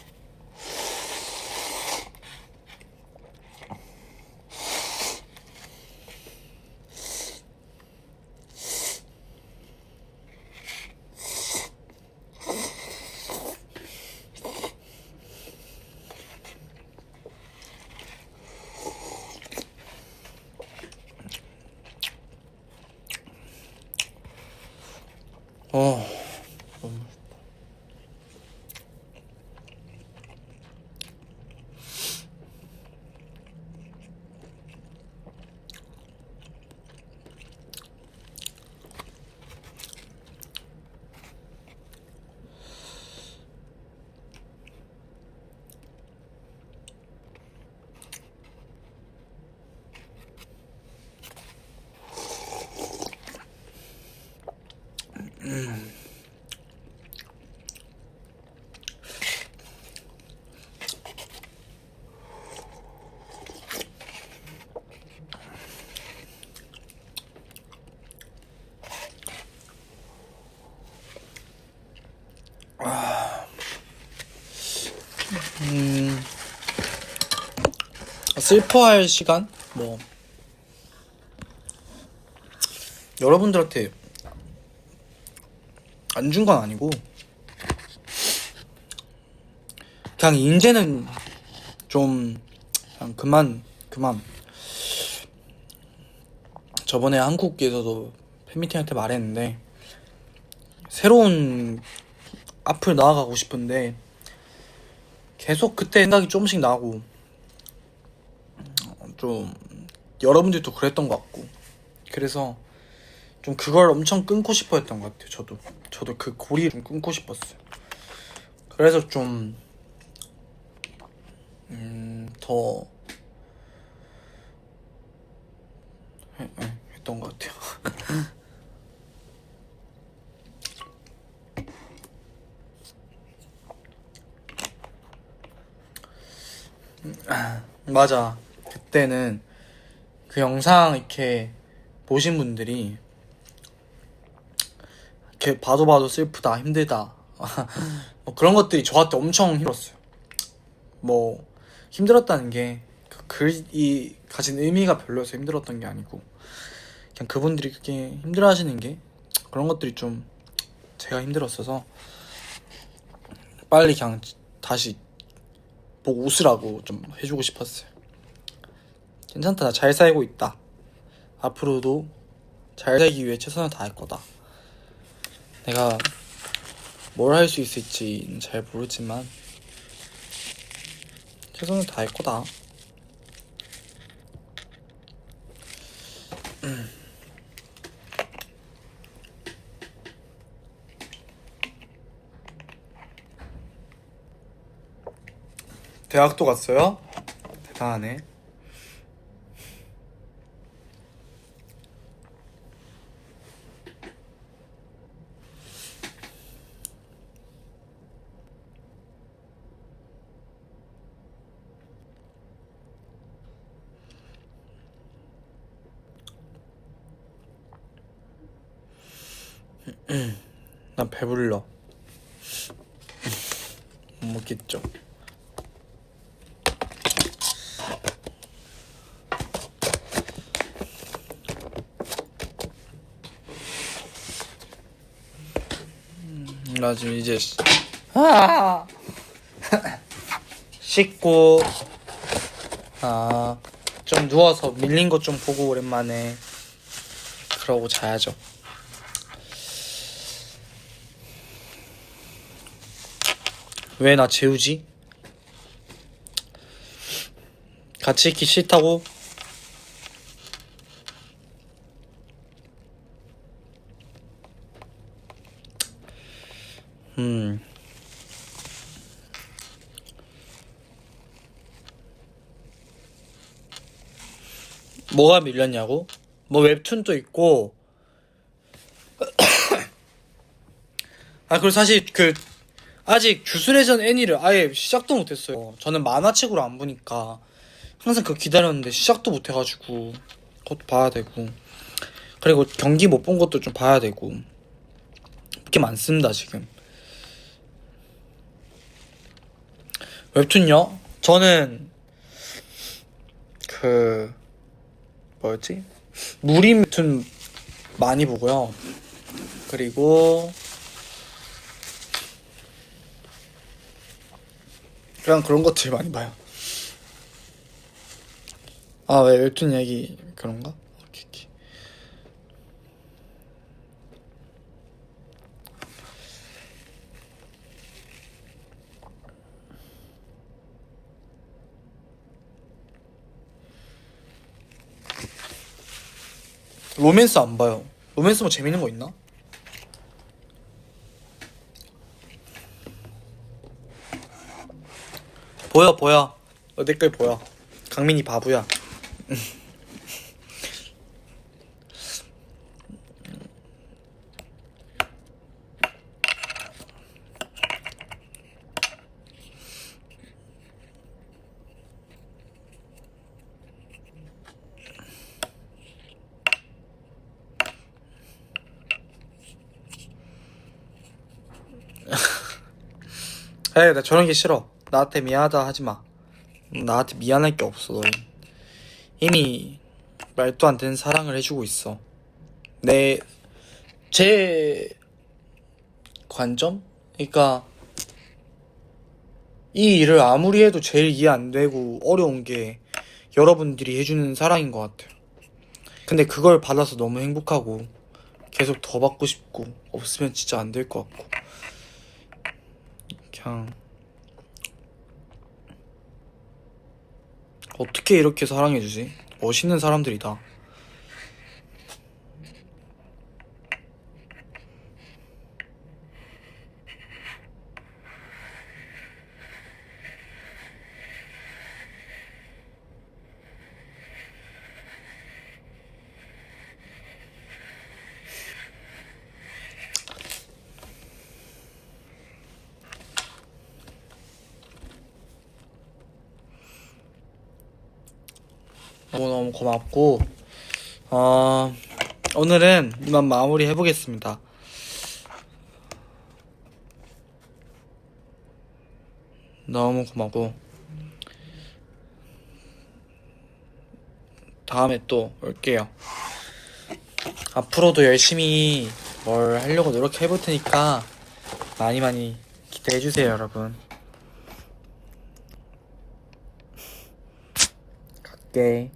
너무 슬퍼할 시간? 뭐 여러분들한테 안 준 건 아니고 그냥 이제는 좀 그냥 그만 저번에 한국에서도 팬미팅한테 말했는데 새로운 앞을 나아가고 싶은데 계속 그때 생각이 조금씩 나고 좀 여러분들도 그랬던 것 같고 그래서 좀 그걸 엄청 끊고 싶어 했던 것 같아요. 저도 그 고리를 좀 끊고 싶었어요. 그래서 좀 더 했던 것 같아요. 맞아. 그때는 그 영상 이렇게 보신 분들이 이렇게 봐도 슬프다, 힘들다 뭐 그런 것들이 저한테 엄청 힘들었어요. 뭐 힘들었다는 게 그 글이 가진 의미가 별로여서 힘들었던 게 아니고 그냥 그분들이 그렇게 힘들어하시는 게 그런 것들이 좀 제가 힘들었어서 빨리 그냥 다시 보고 웃으라고 좀 해주고 싶었어요. 괜찮다, 나 잘 살고 있다. 앞으로도 잘 살기 위해 최선을 다할 거다. 내가 뭘 할 수 있을지 잘 모르지만 최선을 다할 거다. 대학도 갔어요? 대단하네. 난 배불러. 못 먹겠죠. 나 지금 이제 씻고 좀 누워서 밀린 것 좀 보고 오랜만에 그러고 자야죠. 왜 나 재우지? 같이 있기 싫다고? 뭐가 밀렸냐고? 뭐 웹툰도 있고 그리고 사실 아직 주술회전 애니를 아예 시작도 못했어요. 저는 만화책으로 안 보니까 항상 그거 기다렸는데 시작도 못해가지고 그것도 봐야 되고 그리고 경기 못 본 것도 좀 봐야 되고 게 많습니다 지금. 웹툰요? 저는 그 뭐였지? 무림 웹툰 많이 보고요. 그리고 그냥 그런 것들 많이 봐요. 아, 왜 웹툰 얘기 그런가? 오케이, 오케이. 로맨스 안 봐요. 로맨스 뭐 재밌는 거 있나? 보여. 댓글 보여. 강민이 바보야. 에이, 나 저런 게 싫어. 나한테 미안하다 하지 마. 나한테 미안할 게 없어. 너는 이미 말도 안 되는 사랑을 해주고 있어. 제 관점? 그러니까 이 일을 아무리 해도 제일 이해 안 되고 어려운 게 여러분들이 해주는 사랑인 것 같아요. 근데 그걸 받아서 너무 행복하고 계속 더 받고 싶고 없으면 진짜 안 될 것 같고 그냥 어떻게 이렇게 사랑해주지? 멋있는 사람들이다. 너무너무 고맙고 오늘은 이만 마무리 해보겠습니다. 너무 고맙고 다음에 또 올게요. 앞으로도 열심히 뭘 하려고 노력해볼 테니까 많이 기대해주세요, 여러분. 갈게.